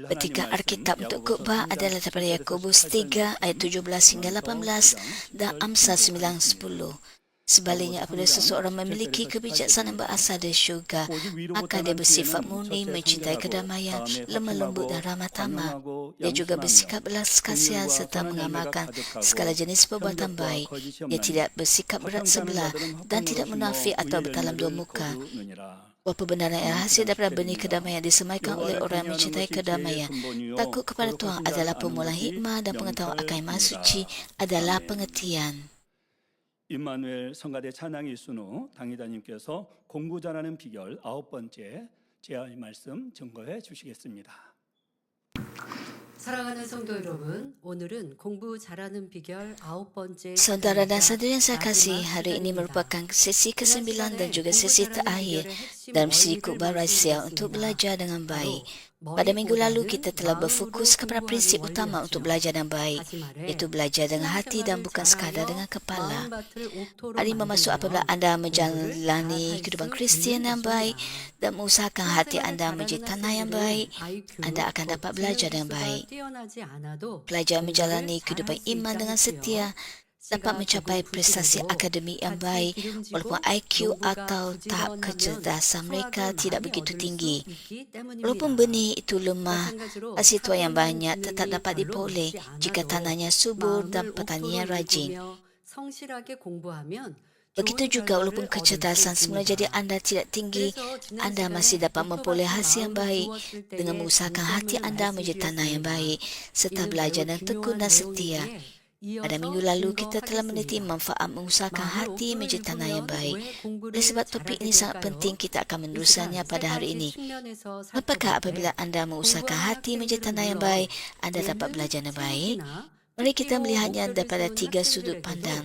Petikan Alkitab untuk khotbah adalah daripada Yakobus 3 ayat 17 hingga 18 dan Amsal 9:10. Sebaliknya, apabila seseorang memiliki kebijaksanaan berasal dari syurga, maka dia bersifat murni, mencintai kedamaian, lemah lembut dan ramah tamah. Dia juga bersikap belas kasihan serta mengamalkan segala jenis perbuatan baik. Dia tidak bersikap berat sebelah dan tidak munafik atau bertalam dua muka. Kebenaran yang hasil daripada benih kedamaian disemaikan oleh orang yang mencintai kedamaian. Takut kepada Tuhan adalah permulaan hikmah dan pengetahuan akan yang maha suci adalah pengertian. 임마누엘 성가대 찬양의 순우 당의자님께서 공부 잘하는 비결 9번째 제의 말씀 증거해 주시겠습니다. 사랑하는 성도 여러분, 오늘은 공부 잘하는 비결 9번째 Saudara dan saudari yang saya kasih, hari ini merupakan sesi ke-9 dan juga sesi terakhir dalam siri khotbah rahsia untuk belajar dengan baik. Pada minggu lalu, kita telah berfokus kepada prinsip utama untuk belajar dengan baik, iaitu belajar dengan hati dan bukan sekadar dengan kepala. Hari memasuki apabila anda menjalani kehidupan Kristian yang baik dan mengusahakan hati anda menjadi tanah yang baik, anda akan dapat belajar dengan baik. Pelajar menjalani kehidupan iman dengan setia dapat mencapai prestasi akademik yang baik walaupun IQ atau tahap kecerdasan mereka tidak begitu tinggi. Walaupun benih itu lemah, hasil tuai yang banyak tetap dapat diperoleh jika tanahnya subur dan petaninya rajin. Begitu juga walaupun kecerdasan semula jadi anda tidak tinggi, anda masih dapat memperoleh hasil yang baik dengan mengusahakan hati anda menjadi tanah yang baik serta belajar dan tekun dan setia. Pada minggu lalu, kita telah meneliti manfaat mengusahakan hati menjadi tanah yang baik. Oleh sebab topik ini sangat penting, kita akan meneruskannya pada hari ini. Apakah apabila anda mengusahakan hati menjadi tanah yang baik, anda dapat belajar dengan baik? Mari kita melihatnya daripada 3 sudut pandang.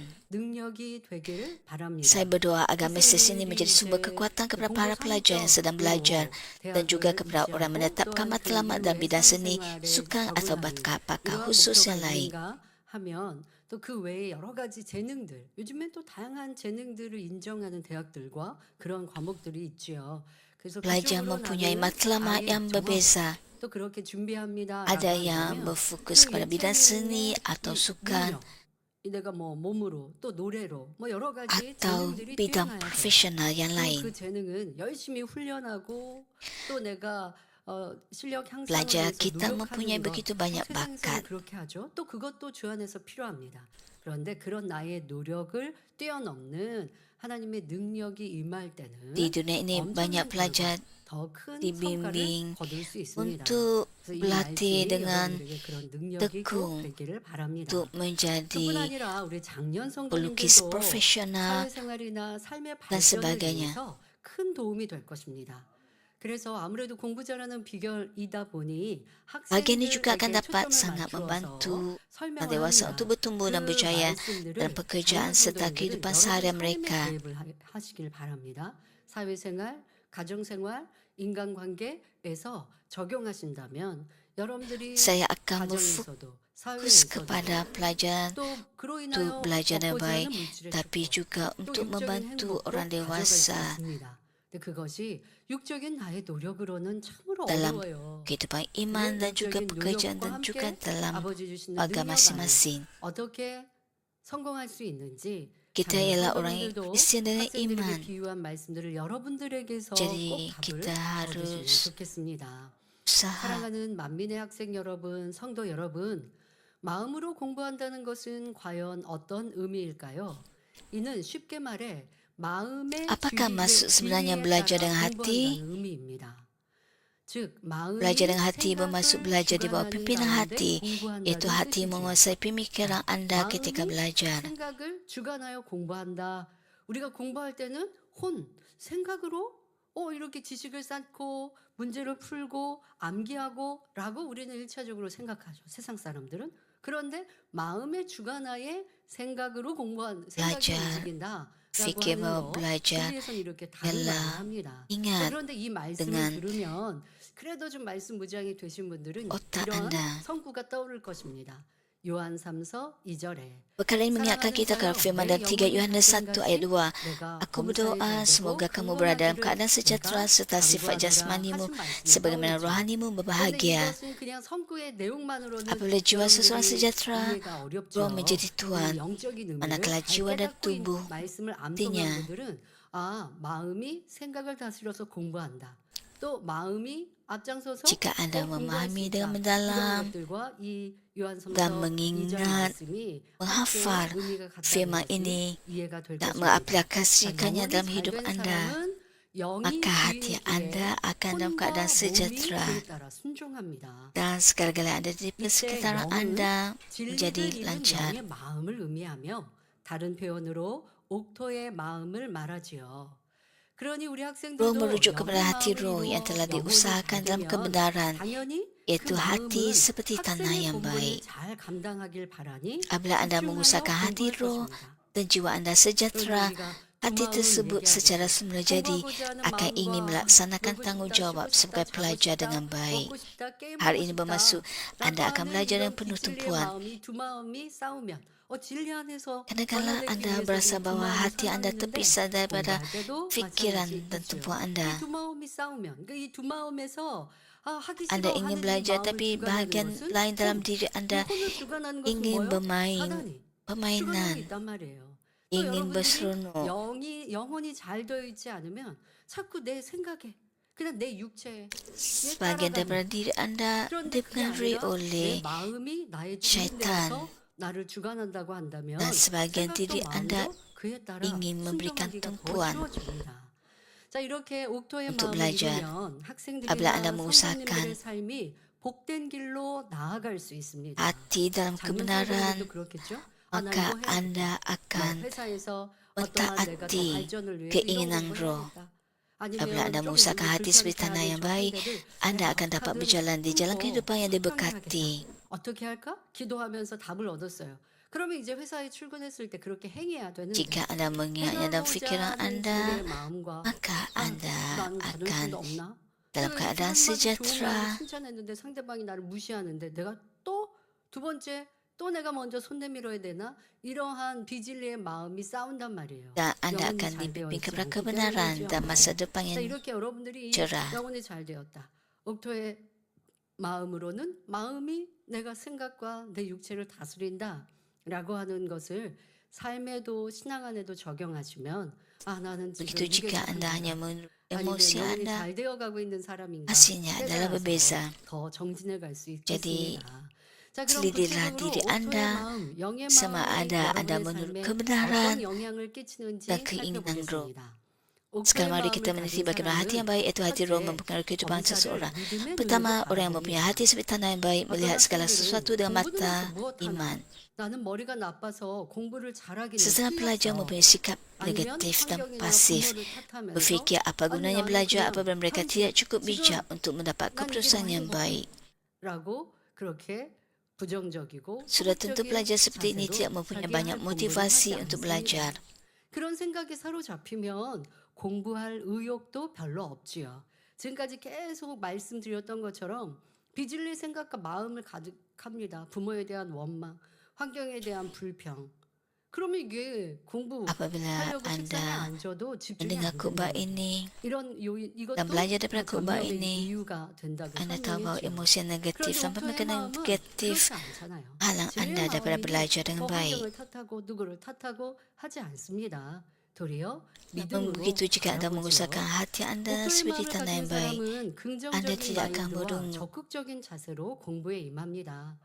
Saya berdoa agar mesej ini menjadi sumber kekuatan kepada para pelajar yang sedang belajar dan juga kepada orang menetapkan matlamat dalam bidang seni, sukan atau bakat khusus yang lain. 하면 또 그 외에 여러 가지 재능들, 요즘엔 또 다양한 재능들을 인정하는 대학들과 그런 과목들이 있지요. 그래서 Pelajar mempunyai matlamat yang berbeza. 또 그렇게 준비합니다. Ada yang berfokus pada bidang seni atau sukan 내가 뭐 몸으로 또 노래로 뭐 여러 가지 atau 재능들이 bidang 뛰어나야 돼요. profesional yang 그 lain. 재능은 열심히 훈련하고 또 내가 실력 향상을 Pelajar 위해서 kita 노력하는 mempunyai 것, begitu banyak 세상에서는 bakat. 그렇게 하죠. 또 그것도 주 안에서 필요합니다. 그런데 그런 나의 노력을 뛰어넘는 하나님의 능력이 임할 때는 Di dunia ini banyak 엄청난 pelajar 결과, 더 큰 dibimbing 성과를 거둘 수 있습니다. untuk 그래서 이 berlatih 말씀이 dengan 여러분들에게 그런 능력이 tekun 꼭 되기를 바랍니다. untuk 뿐 menjadi 아니라 우리 작년 pelukis 성도님들도 profesional 사회생활이나 삶의 dan 발전을 sebagainya. 위해서 큰 도움이 될 것입니다. 그래서 아무래도 공부 잘하는 비결이다 보니 Bagian ini juga akan 학생들에게 dapat 초점을 sangat 맞추어서 membantu orang 설명을 dewasa 합니다. untuk bertumbuh dan 그 berjaya 말씀들을 dalam pekerjaan 작년 serta 성도님들은 kehidupan 여러분 seharian 삶에 mereka. 대입을 하시길 바랍니다. 사회생활, 가정생활, 인간관계에서 적용하신다면 여러분들이 Saya akan 가정에서도 berfokus 사회에서도 kepada pelajaran 또 그로 untuk 인하여 belajar dengan 얻고자 baik, 하는 물질의 tapi 축복, juga 또 untuk 육적인 membantu 행복도 orang 가져갈 수 dewasa 있습니다. 근데 그것이 육적인 나의 노력으로는 참으로 dalam 어려워요. kehidupan iman dan juga 육적인 pekerjaan 노력과 dan juga 함께 dalam 아버지 주시는 lembaga 능력 안에 masing-masing. 어떻게 성공할 수 있는지 Kita 작년 ialah orang 성도님들도 Kristian dengan 학생들에게 iman. 비유한 말씀들을 여러분들에게서 Jadi 꼭 답을 kita 얻으시면 harus 좋겠습니다. usaha. 사랑하는 만민의 학생 여러분, 성도 여러분, 마음으로 공부한다는 것은 과연 어떤 의미일까요? 이는 쉽게 말해 마음의 Apakah maksud sebenarnya 지위에 belajar 따라 dengan hati? 공부한다는 의미입니다. 즉 마음이 Belajar dengan hati bermaksud 생각을 belajar di bawah 주관하는 pimpinan 가운데 hati, iaitu 공부한다는 hati 뜻이지요. menguasai pemikiran anda ketika 마음이 belajar. 생각을 주관하여 공부한다. 우리가 공부할 때는 생각으로 이렇게 지식을 쌓고 문제를 풀고 암기하고 라고 우리는 일차적으로 생각하죠. 세상 사람들은. 그런데 마음의 주관하에 생각으로 생각이 Belajar, 움직인다. fikir bahwa belajar 교리에서는 이렇게 다른 ialah 말을 합니다. ingat 그런데 이 말씀을 dengan 들으면 그래도 좀 말씀 무장이 되신 분들은 otak 이런 anda. 성구가 떠오를 것입니다. 요한 3서 2절에 Perkara ini mengingatkan kita kepada firman dalam 3 Yohanes 1 ayat 2. Aku berdoa semoga kamu berada dalam keadaan sejahtera serta sifat jasmanimu sebagaimana rohanimu berbahagia. Apabila jiwa seseorang sejahtera, roh menjadi tuan, manakala jiwa dan tubuh artinya 마음이 생각을 다스려서 공부한다. 또 마음이 앞장서서 jika Anda 공부할 수 memahami 있다. dengan 이런 mendalam 것들과 이 요한서서 dan 2절 mengingat, 말씀이 menghafal 함께 의미가 같다는 firman 것이 ini 이해가 될 dan 것입니다. mengaplikasikannya 영혼이 dalam hidup 잘된 Anda, 사람은 영이 maka hati 주인에게 Anda akan dalam 혼과 keadaan 몸이 sejahtera 그에 따라 순종합니다. dan segala-gala Anda di 이때 sekitaran 영은 Anda 진리를 menjadi 잃은 lancar. 영의 마음을 의미하며 다른 표현으로 옥토의 마음을 말하지요. 그러니 우리 Roh 학생들도 merujuk 영의 kepada hati 마음을 roh yang 이루어 telah 영혼이 diusahakan dalam 잘 되면 kebenaran, 당연히 그 yaitu hati 마음은 seperti tanah 학생의 yang 본분을 baik. 잘 감당하길 바라니 Apabila Anda 집중하여 mengusahakan hati 공부할 roh 것입니다. dan jiwa Anda 그런데 sejahtera, 우리가 그 hati 마음을 tersebut secara 얘기하듯이 semula jadi 공부하고자 하는 akan ingin 마음과 melaksanakan 놀고 싶다, tanggungjawab 쉬고 싶다, sebagai 자고 pelajar 싶다, dengan baik. 먹고 싶다, 게임하고 Hal ini 싶다 bermaksud Anda 라고 akan 하는 belajar dengan 이런 penuh 빗질리의 tumpuan. 마음이 두 마음이 싸우면 진리 안에서 Kadang-kadang 변화되기 Anda 위해서 berasa 이 두 bahwa 마음이 hati Anda 상하는데 terpisah daripada 공부할 때도 fikiran dan 마찬가지겠지요. tumpuan Anda. 이 두 마음이 싸우면 이 두 마음에서 하기 Anda 싫어 ingin 하는 이 belajar 마음을 tapi 주관하는 bahagian 것은 lain dalam 혼. diri 이 Anda 혼을 주관하는 것은 ingin 뭐요? bermain 사단이 주관하고 permainan, 있단 말이에요. 또 ingin 여러분들이 berseronok. 영혼이 잘 되어 있지 않으면 자꾸 내 생각에 그냥 내 육체에 Sebahagian daripada diri Anda 그런데 그게 dipengaruhi 아니라 oleh 내 마음이 나의 syaitan 주인되어서 나를 주관한다고 한다면 dan sebahagian 생각도 diri Anda 마음도 그에 따라 ingin memberikan 순종하기가 더 tumpuan 쉬워집니다. 자, 이렇게 옥토의 untuk 마음을 belajar. 이루면 Apabila 학생들이나 Anda mengusahakan 성도님들의 삶이 복된 길로 나아갈 수 있습니다. hati dalam 작년 kebenaran, 설교에도 그렇겠죠? 나 maka 이거 해야겠다. Anda akan 회사에서 어떠한 내가 더 mentaati 발전을 위해서 이런 keinginan 공부를 roh. 해야겠다. Apabila Anda 좀 mengusahakan 이렇게 hati seperti tanah 불편하게 yang 하는 baik, 데를 Anda akan dapat 어떡하든 berjalan di jalan 끊고 kehidupan yang 순종해야겠다. diberkati. 어떻게 할까? 기도하면서 답을 얻었어요. 그러면 이제 회사에 출근했을 때 그렇게 행해야 되는데 Jika Anda mengingatnya dalam 해결보자 fikiran 하는 Anda, 주의 마음과 maka Anda 나는 가능성도 akan 없나? dalam 내가 keadaan 이렇게 한마디 좋은 sejahtera. 말을 칭찬했는데 상대방이 나를 무시하는데 내가 또 두 번째 또 내가 먼저 손 내밀어야 되나? 이러한 비진리의 마음이 싸운단 말이에요. Dan Anda 영혼이 akan 잘 되어 dibimbing 있지 kepada 않기 kebenaran 때문이죠. dan masa depan 자, yang 이렇게 여러분들이 cerah. 영혼이 잘 되었다. 옥토의 마음으로는 마음이 내가 생각과 내 육체를 다스린다 라고 하는 것을 삶에도 신앙 안에도 적용하시면 나는 지금 Begitu 이게 jika Anda hanya 잘된다. menurut 아니면 emosi 영혼이 Anda, 잘 되어가고 있는 사람인가 hasilnya adalah 깨달아서 berbeza. 더 정진해 갈 수 Jadi, 있겠습니다. 자, 그럼 selidikilah 구체적으로 diri 옥토의 Anda 마음, 영의 sama 마음이 ada Anda 여러분의 menurut 삶에 kebenaran 어떤 영향을 끼치는지 dan keinginan roh. 살펴보겠습니다. 옥토의 Sekarang mari 마음을 kita meneliti 가진 bagaimana hati yang 사람은 baik iaitu hati roh 첫째, mempengaruhi kehidupan 범사를 seseorang. 믿음의 Pertama, 눈으로 orang yang mempunyai hati seperti tanah yang baik melihat segala sesuatu dengan mata iman. 나는 머리가 나빠서 공부를 잘하기는 Seseorang pelajar 틀렸어. mempunyai sikap 아니면 negatif dan 환경이나 pasif. 부모를 탓하면서 Berfikir apa gunanya 나는 belajar 그냥 apabila mereka tidak cukup 지금 bijak untuk mendapat 난 이게 keputusan yang 너무 baik. 라고 그렇게 부정적이고 Sudah tentu 소극적인 pelajar seperti ini 자세로 tidak mempunyai 자기가 banyak 할 공부를 motivasi 하지 untuk 않습니다. belajar. 그런 생각에 사로잡히면 공부할 의욕도 별로 없지요. 지금까지 계속 말씀드렸던 것처럼 비질리 생각과 마음을 가득합니다. 부모에 대한 원망, 환경에 대한 불평. 그러면 이게 Apabila 공부하려고 책상에 Anda 앉아도 집중이 mendengar 안 khutbah 된다. ini 이런 요인 dan 이것도 belajar daripada 다 khutbah 전염의 ini, 이유가 된다고 Anda tahu bahawa 설명했죠. emosi yang negatif 그런데 dan 옥토의 pemikiran 마음은 negatif 그렇지 않잖아요. halang 주의 Anda daripada 마음이니 belajar dengan 뭐 baik. 환경을 탓하고 누구를 탓하고 하지 않습니다. 도리어 Namun 믿음으로 begitu jika Anda 바라보지요. mengusahakan hati Anda 옥토의 seperti 마음을 tanah 가진 yang baik, 사람은 Anda 긍정적인 tidak akan 마인드와 murung. 적극적인 자세로 공부에 임합니다.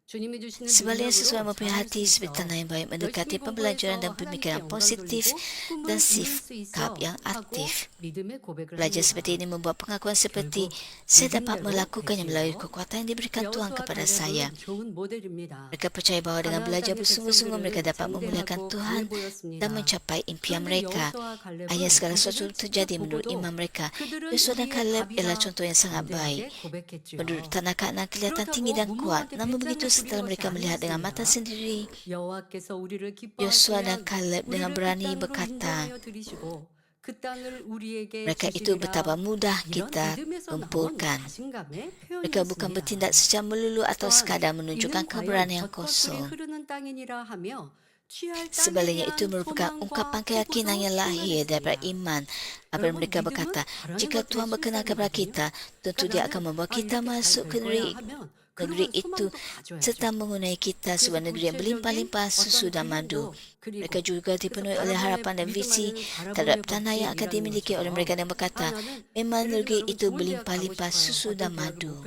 주님이 주시는 Sebaliknya seseorang 능력으로 mempunyai 잘할 수 hati 있어. seperti tanah yang baik mendekati 열심히 pembelajaran dan 공부해서 pemikiran 하나님께 positif 영광 돌리고 dan 꿈을 이룰 수 sikap 있어 yang 하고 aktif. 믿음의 고백을 Belajar 합니다. seperti ini membuat pengakuan seperti 결국 saya dapat 믿음대로 melakukannya melalui 됐지요. kekuatan yang diberikan Tuhan 여호수아 kepada saya. 갈렙은 좋은 모델입니다. Mereka percaya bahawa dengan 가나안 belajar 땅의 bersungguh-sungguh mereka 백성들은 dapat memuliakan 장대하고 Tuhan 강해 보였습니다. dan mencapai impian 그런데 mereka. 여호수아와 갈렙은 Ayat segala 그들을 sesuatu 직접 terjadi menurut 보고도 iman mereka. 그들은 Yosua dan 우리의 Kaleb ialah 답이라 contoh yang sangat baik. 담대하게 고백했지요. Penduduk tanah Kanaan kelihatan tinggi dan kuat, namun begitu setelah mereka melihat dengan mata sendiri, 여호와께서 우리를 Yosua dan 기뻐하시면 Kaleb dengan 우리를 그 berani 땅으로 berkata, 인도하여 들이시고 그 그 땅을 우리에게 Mereka itu 주시리라. betapa mudah 이런 kita 믿음에서 나온 kumpulkan. 자신감의 Mereka bukan 표현이었습니다. bertindak secara melulu atau 또한 sekadar menunjukkan 이는 keberanian 과연 젖과 꿀이 kosong. 흐르는 땅이니라 하며 취할 땅에 Sebaliknya 대한 itu merupakan 소망과 ungkapan keyakinan yang 포부도 lahir daripada 표현했습니다. iman. Apabila 여러분, mereka 믿음은 berkata, 바라는 jika 것들의 Tuhan berkenan kepada 실상이거든요. kita, tentu Dia akan membawa kita 이렇게 잘 masuk 될 ke 거야 negeri 하면 negeri 그런 itu 소망도 가져야죠. serta mengenai kita 그래서 sebuah negeri yang 구체적인 berlimpah-limpah susu 어떤 dan madu. 그림도 Mereka 그리고 juga dipenuhi oleh harapan dan visi terhadap tanah yang akan dimiliki oleh mereka dan berkata, memang negeri itu berlimpah-limpah susu dan madu.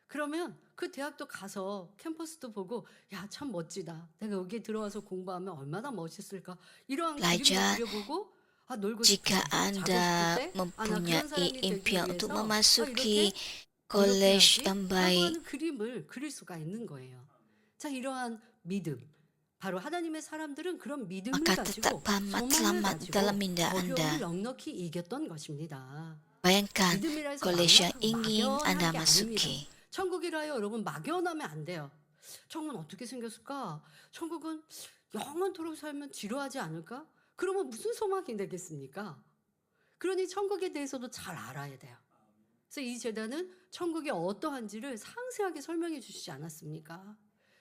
그러면 그 대학도 가서 캠퍼스도 보고 야, 참 멋지다. 내가 여기 들어와서 공부하면 얼마나 멋있을까. 이러한 Pelajar, 그림도 그려보고 아, 놀고 jika 싶을 때, anda 자고 싶을 때, 아, 나 그런 mempunyai 사람이 되기 impian untuk 위해서 memasuki 이렇게 college 노력해야지 yang 하고 baik, 하는 그림을 그릴 수가 있는 거예요. 자, 이러한 믿음. 바로 하나님의 사람들은 그런 믿음을 maka 가지고 tetaplah 소망을 matlamat 가지고 dalam minda 어려움을 anda. 넉넉히 이겼던 것입니다. Bayangkan 믿음이라 해서 college yang 막연하고 ingin 막연한 anda 게 masuki. 아닙니다. 천국이라 하여 여러분 막연하면 안 돼요. 천국은 어떻게 생겼을까? 천국은 영원토록 살면 지루하지 않을까? 그러면 무슨 소망이 되겠습니까? 그러니 천국에 대해서도 잘 알아야 돼요. 그래서 이 제단은 천국이 어떠한지를 상세하게 설명해 주시지 않았습니까?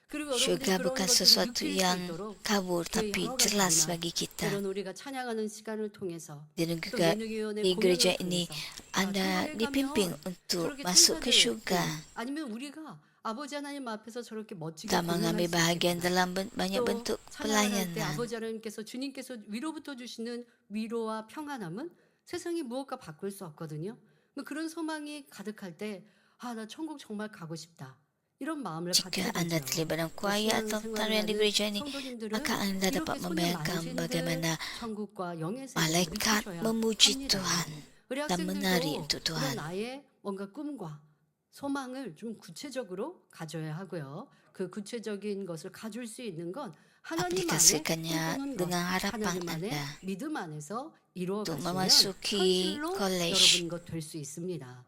그리고 여러분들이 Syurga 그런 bukan 것들을 sesuatu 느낄 수 yang 있도록 kabur 교회 tapi 여러 jelas 가지나 bagi kita. 때론 우리가 찬양하는 시간을 통해서 Dan 또 juga 예능위원회 di gereja 공연을 ini 통해서 anda 천국에 dipimpin 가면 untuk 저렇게 masuk ke 천사들 syurga 아니면 우리가 아버지 하나님 앞에서 저렇게 멋지게 dan 공연할 mengambil 수 bahagian 있겠구나. dalam banyak 또 bentuk 찬양을 할 때 pelayanan. 아버지 하나님께서 주님께서 위로부터 주시는 위로와 평안함은 세상이 무엇과 바꿀 수 없거든요. 그런 소망이 가득할 때 아, 나 천국 정말 가고 싶다. 이런 마음을 Jika 갖게 anda 되죠. terlibat dalam choir atau tarian di gereja ini, 성도님들은 maka anda dapat 이렇게 손을 membayangkan 만진들 bagaimana 천국과 영의 세계를 malaikat 느끼셔야 memuji 합니다. Tuhan 우리 dan menari 학생들도 untuk 그런 Tuhan. 나의 뭔가 꿈과 소망을 좀 구체적으로 가져야 하고요. 그 구체적인 것을 가질 수 있는 건 하나님 안에 Aplikasikannya 꿈꾸는 것, dengan harapan 하나님 안에 anda 믿음 안에서 이루어 untuk 가시면 memasuki 현실로 college 여러분 것 될 수 있습니다.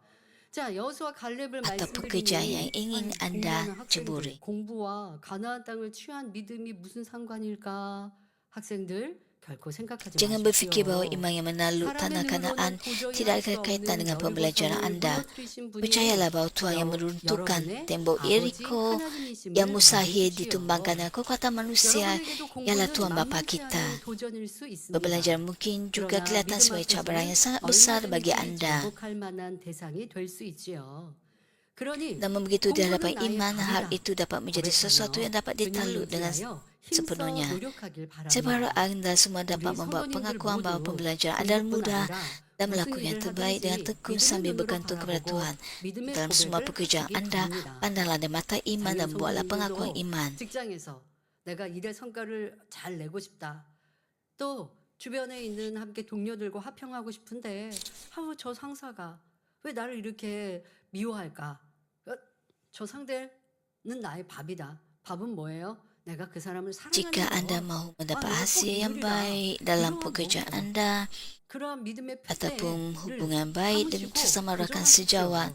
자, 여호수아 갈렙을 atau pekerjaan yang ingin 말씀드리니 anda 공부하는 학생들, ceburi. 공부와 가나안 땅을 취한 믿음이 무슨 상관일까? 학생들 결코 생각하지 Jangan berfikir bahawa 마십시오. iman yang menakluk tanah Kanaan tidak ada kaitan dengan pembelajaran anda. Percayalah bahawa Tuhan yang meruntuhkan tembok Yeriko, yang mustahil ditumbangkan dengan kekuatan manusia, ialah Tuhan Bapa kita. Pembelajaran mungkin juga kelihatan sebagai cabaran yang sangat besar bagi anda. Namun begitu di hadapan iman, hal itu dapat menjadi sesuatu yang dapat ditakluk dengan sepenuhnya. Saya berharap anda semua dapat membuat pengakuan bahawa pembelajaran adalah mudah dan melakukan yang terbaik dengan tekun sambil bergantung kepada Tuhan. Dalam semua pekerjaan anda, pandanglah dengan mata iman dan buatlah pengakuan iman. 직장에서 내가 일의 성과를 잘 내고 싶다. 또 주변에 있는 함께 동료들과 화평하고 싶은데 아우 저 상사가 왜 나를 이렇게 미워할까? 저 상대는 나의 밥이다. 밥은 뭐예요? 내가 그 사람을 Jika anda 사랑하는 거. mahu mendapat hasil yang baik dalam pekerjaan anda 그러한 믿음의 ataupun 표대를 hubungan baik dengan 삼으시고 sesama rakan 도전하십시오. sejawat,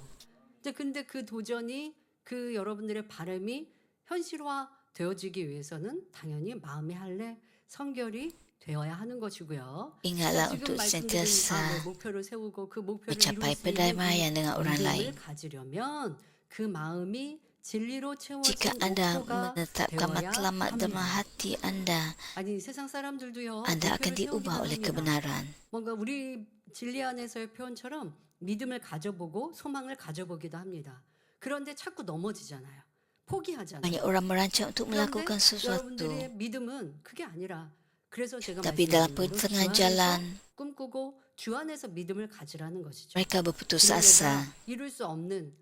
근데 그 도전이 그 여러분들의 바람이 현실화 되어지기 위해서는 당연히 마음의 할례, 성결이 되어야 하는 것이고요. ingatlah 지금 untuk 말씀드린 sentiasa 목표를 세우고 그 목표를 mencapai 이룰 수 있는 perdamaian dengan orang lain. 믿음을 가지려면 그 마음이 진리로 채워진 Jika anda 목표가 menetapkan 되어야 matlamat dalam 합니다. hati anda, 아니 세상 사람들도요. anda akan 목표를 diubah 세우기는 oleh 합니다. kebenaran. 뭔가 우리 진리 안에서의 표현처럼 믿음을 가져보고 소망을 가져보기도 합니다. 그런데 자꾸 넘어지잖아요. 포기하잖아요. Banyak orang merancang untuk 그런데 melakukan sesuatu, 여러분들의 믿음은 그게 아니라 그래서 제가 tapi dalam 말씀드린 대로 tengah 주 jalan 안에서 꿈꾸고 주 안에서 믿음을 가지라는 것이죠. mereka berputus 그냥 asa. 내가 이룰 수 없는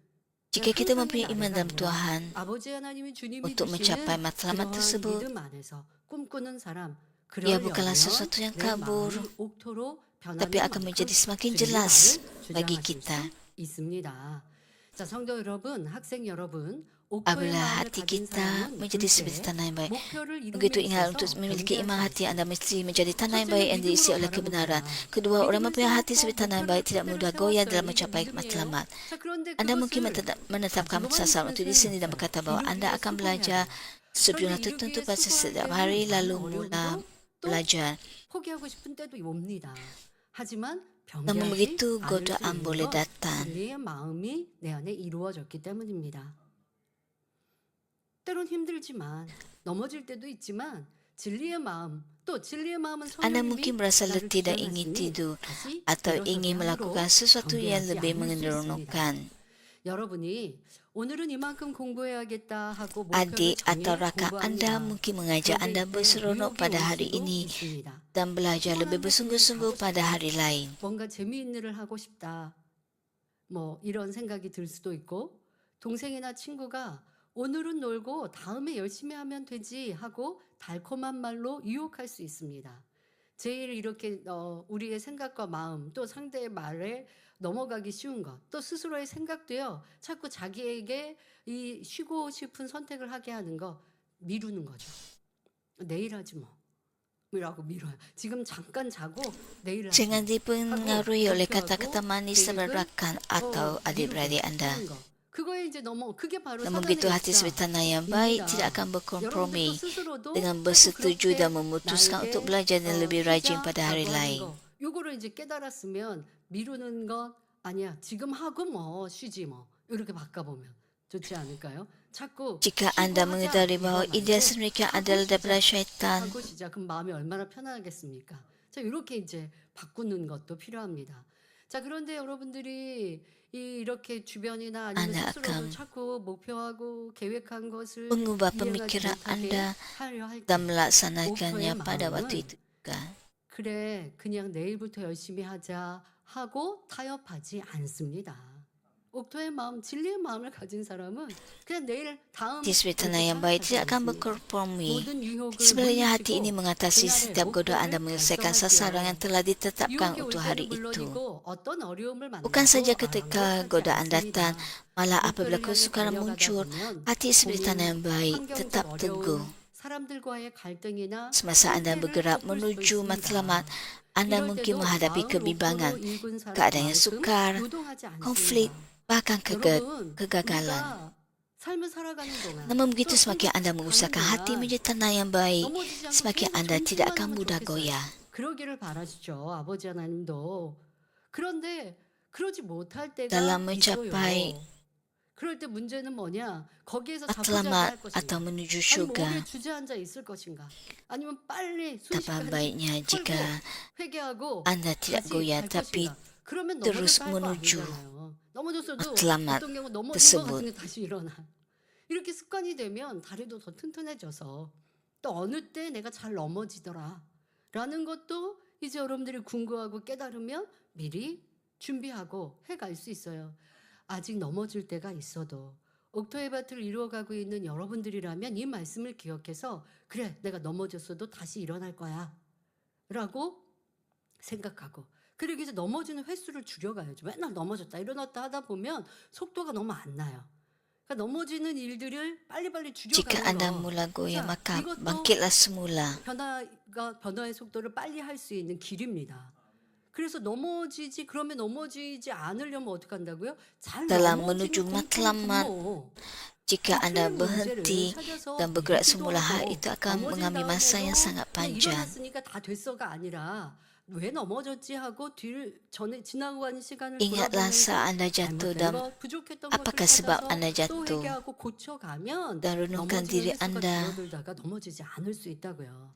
Jika kita 상상의 mempunyai iman dalam 나래가 Tuhan 아니라 아버지 하나님이 주님이 untuk mencapai 주시는 matlamat 그러한 tersebut, 믿음 안에서 꿈꾸는 사람 ia 그러려면 bukanlah sesuatu yang 내 kabur, 마음이 옥토로 tapi 변하는 akan 만큼 menjadi semakin 주님의 jelas 말을 bagi 주장하실 kita. 수 있습니다. 자, 성도 여러분, 학생 여러분, 옥토의 Apabila 마음을 hati 가진 kita 사람은 menjadi 둘째, seperti tanah yang baik, 목표를 begitu 이루기 ingat 위해서 untuk memiliki iman 경배할 hati 수 anda mesti menjadi tanah yang 첫째는 baik yang diisi 믿음으로 oleh kebenaran. 바라봅니다. Kedua, orang 믿음을 mempunyai hati 세우고 seperti tanah yang 목표를 baik tidak 표대를 mudah goyah 세웠어요. dalam 이게 mencapai 믿음이에요. matlamat. 자, 그런데 Anda mungkin 그것을 menetapkan 가지고만 sasaran 있으면 untuk di sini dan 소용없어요. berkata bahawa anda 이루기 akan 위해 belajar 수고해야 sejumlah 그런데 tertentu 이루기 위해 pada setiap 수고할 hari 때는 lalu 많은 mula 어려움도 또 belajar. 포기하고 싶은 때도 옵니다. 하지만 Namun 변개하지 begitu, 않을 수 godaan 있는 boleh 건 datang. 진리의 마음이 내 안에 이루어졌기 때문입니다. 때론 힘들지만 넘어질 때도 있지만 진리의 마음 또 진리의 마음은 Anda 성령님이 mungkin merasa 나를 letih dan ingin 주장하시니 tidur 다시 atau 일어서게 ingin 하도록 melakukan sesuatu yang 경계하지 lebih 않을 수 있습니다. menyeronokkan. 여러분이 오늘은 이만큼 공부해야겠다 하고 목표를 Adik atau 정해 rakan Anda 공부합니다. mungkin mengajak 그런데 Anda 이때 berseronok 유혹이 pada 올 hari 수도 ini 있습니다. dan belajar lebih 피곤한데 그냥 bersungguh-sungguh 자고 pada 싶다. hari lain. 뭔가 재미있는 일을 하고 싶다. 뭐 이런 생각이 들 수도 있고 동생이나 친구가 오늘은 놀고 다음에 열심히 하면 되지 하고 달콤한 말로 유혹할 수 있습니다. 제일 이렇게 우리의 생각과 마음 또 상대의 말에 넘어가기 쉬운 것 또 스스로의 생각도요 자꾸 자기에게 이 쉬고 싶은 선택을 하게 하는 거 미루는 거죠. 내일 하지 뭐 이라고 미뤄요. 지금 잠깐 자고 내일 하지 Jangan 뭐. dipengaruhi oleh 목표하고 kata-kata manis 계획은 rakan atau 미루게 adik-beradik Anda. 하는 거. 그거에 이제 너무 그게 바로 Namun 사단의 begitu hati seperti tanah yang baik 역사입니다. tidak akan 여러분들도 berkompromi 스스로도 dengan 자꾸 bersetuju 그렇게 dan memutuskan untuk 나에게 belajar dan lebih rajin pada hari 쉬자라고 하는 lain. 거. 요거를 이제 깨달았으면 미루는 것 아니야. 지금 하고 뭐 쉬지 뭐. 이렇게 바꿔보면 좋지 않을까요? 자꾸 Jika 쉬고 Anda 하자 mengetahui 이거 bahawa 말고 ide sedemikian 하고 adalah daripada 시작. syaitan, 하고 시작. 그럼 마음이 얼마나 편안하겠습니까? 자, 이렇게 이제 바꾸는 것도 필요합니다. 자, 그런데 여러분들이 이렇게 주변이나 아니면 Anda 스스로도 akan 자꾸 목표하고 계획한 것을 mengubah 이행하지 pemikiran 못하게 Anda 하려 할 dan 때 melaksanakannya 목표의 pada waktu 마음은 itu juga. 그래 그냥 내일부터 열심히 하자 하고 타협하지 않습니다. 옥토의 마음, 진리의 마음을 가진 사람은 그냥 내일 다음 Hati seperti tanah 이렇게 yang baik 타협하지 tidak akan 않습니다. berkompromi. 모든 유혹을 Sebenarnya hati ini 물리치고 mengatasi 그날의 setiap godaan dan 목표를 menyelesaikan sasaran yang 달성하지요. telah ditetapkan 유혹이 올 untuk 때는 hari itu. 물론이고 어떤 어려움을 Bukan saja 만나도 ketika 아랑곳하지 godaan datang, 않습니다. malah apabila 목표를 향해 kesukaran 달려가다 muncul, 보면 hati seperti tanah 고민, yang baik 환경적 tetap teguh. 어려움, 사람들과의 갈등이나 Semasa Anda 실패를 bergerak 겪을 수도 menuju matlamat, 있습니다. Anda 이럴 mungkin 때도 menghadapi 마음을 kebimbangan, 옥토로 읽은 keadaan yang 사람만큼 sukar, 요동하지 konflik, 않습니다. bahkan 여러분, kegagalan. 우리가 삶을 살아가는 동안 Namun 또 begitu semakin Anda 성장하는 mengusahakan hati 동안 menjadi tanah yang baik, 넘어지지 않고 semakin 계속 Anda tidak 전진만 akan 하면 mudah 좋겠어요. goyah. 그러기를 바라시죠. 아버지 하나님도. 그런데 그러지 못할 때가 Dalam mencapai 있어요. 그럴 때 문제는 뭐냐? 거기에서 자꾸자꾸 matlamat 할 것인가? atau menuju 아니면 syurga, 오래 주저앉아 있을 것인가? 아니면 빨리 betapa 순식간에 baiknya 털고 jika 회개하고 Anda tidak 다시 goyah 갈 tapi 것인가? 그러면 terus 넘어져도 할 거 menuju 아니잖아요. 넘어졌어도 matlamat 어떤 경우 넘어진 거 tersebut. 같은 게 다시 일어나. 이렇게 습관이 되면 다리도 더 튼튼해져서 또 어느 때 내가 잘 넘어지더라 라는 것도 이제 여러분들이 궁금하고 깨달으면 미리 준비하고 해갈 수 있어요. 아직 넘어질 때가 있어도 옥토의 밭을 이루어가고 있는 여러분들이라면 이 말씀을 기억해서 그래 내가 넘어졌어도 다시 일어날 거야 라고 생각하고 그리고 이제 넘어지는 횟수를 줄여가야죠. 맨날 넘어졌다 일어났다 하다 보면 속도가 너무 안 나요. 그러니까 넘어지는 일들을 빨리빨리 Jika 줄여가는 Anda 거. mula goyah, 자, maka 이것도 bangkitlah semula. 변화의 속도를 빨리 할 수 있는 길입니다. 그래서 그러면 넘어지지 않으려면 어떻게 한다고요? 잘 Dalam 넘어지는 menuju 공통 matlamat, 분모. jika Anda 틀린 berhenti 문제를 찾아서 dan bergerak 기도하고 semula, hal itu akan 넘어진 mengambil masa yang 다음에도 sangat 그냥 panjang. 일어났으니까 다 됐어가 아니라 왜 넘어졌지 하고 전에 지나고 가는 시간을 Ingatlah 돌아보면서 saat Anda jatuh 잘못된 dan 것, 부족했던 apakah 것을 sebab 찾아서 Anda 또 jatuh 회개하고 고쳐가면 dan renungkan 넘어지는 diri 횟수가 Anda. 줄어들다가 넘어지지 않을 수 있다고요.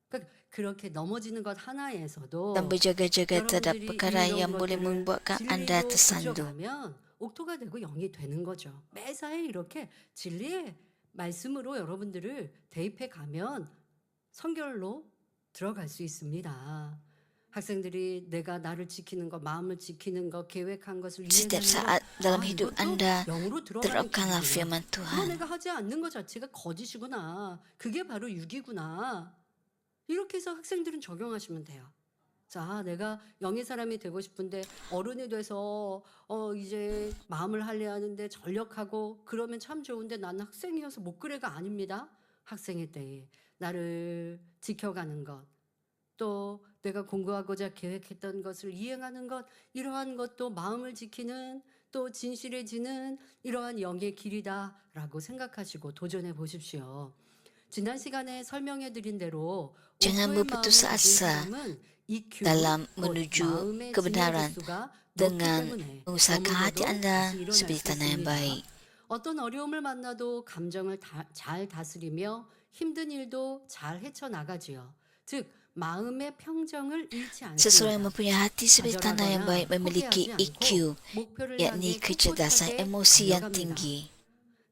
그러니까 그렇게 넘어지는 것 Dan 하나에서도 berjaga-jaga terhadap 여러분들이 perkara 이런 yang boleh 것들을 membuatkan Anda 진리로 tersandung. 부정하면 옥토가 되고 영이 되는 거죠. 매사에 이렇게 진리의 말씀으로 여러분들을 대입해 가면 성결로 들어갈 수 있습니다. 학생들이 내가 나를 지키는 것, 마음을 지키는 것, 계획한 것을 Setiap 이해하는 saat 것, dalam hidup 이것도 Anda 영으로 들어가는 terapkanlah 길이구나. firman 그거 Tuhan. 내가 하지 않는 것 자체가 거짓이구나. 그게 바로 육이구나. 이렇게 해서 학생들은 적용하시면 돼요. 자, 내가 영의 사람이 되고 싶은데 어른이 돼서 이제 마음을 할래 하는데 전력하고 그러면 참 좋은데 나는 학생이어서 못 그래가 아닙니다. 학생의 때에 나를 지켜가는 것, 또 내가 공부하고자 계획했던 것을 이행하는 것, 이러한 것도 마음을 지키는 또 진실해지는 이러한 영의 길이다라고 생각하시고 도전해 보십시오. 지난 시간에 설명해 드린 대로 Jangan 옥토의 마음을 berputus 가진 asa 사람은 EQ, dalam 곧 menuju 마음의 kebenaran 진화 지수가 높기 dengan 때문에 mengusahakan hati 너무나도 Anda 다시 일어날 seperti 수 tanah yang 있습니다. baik. 어떤 어려움을 만나도 감정을 잘 다스리며 힘든 일도 잘 헤쳐나가지요. 즉 마음의 평정을 잃지 Seseorang yang 않습니다. mempunyai hati seperti tanah yang baik 좌절하거나 memiliki 포기하지 EQ, 않고 목표를 yakni 향해 kecerdasan 꿋꿋하게 emosi yang 달려갑니다. tinggi.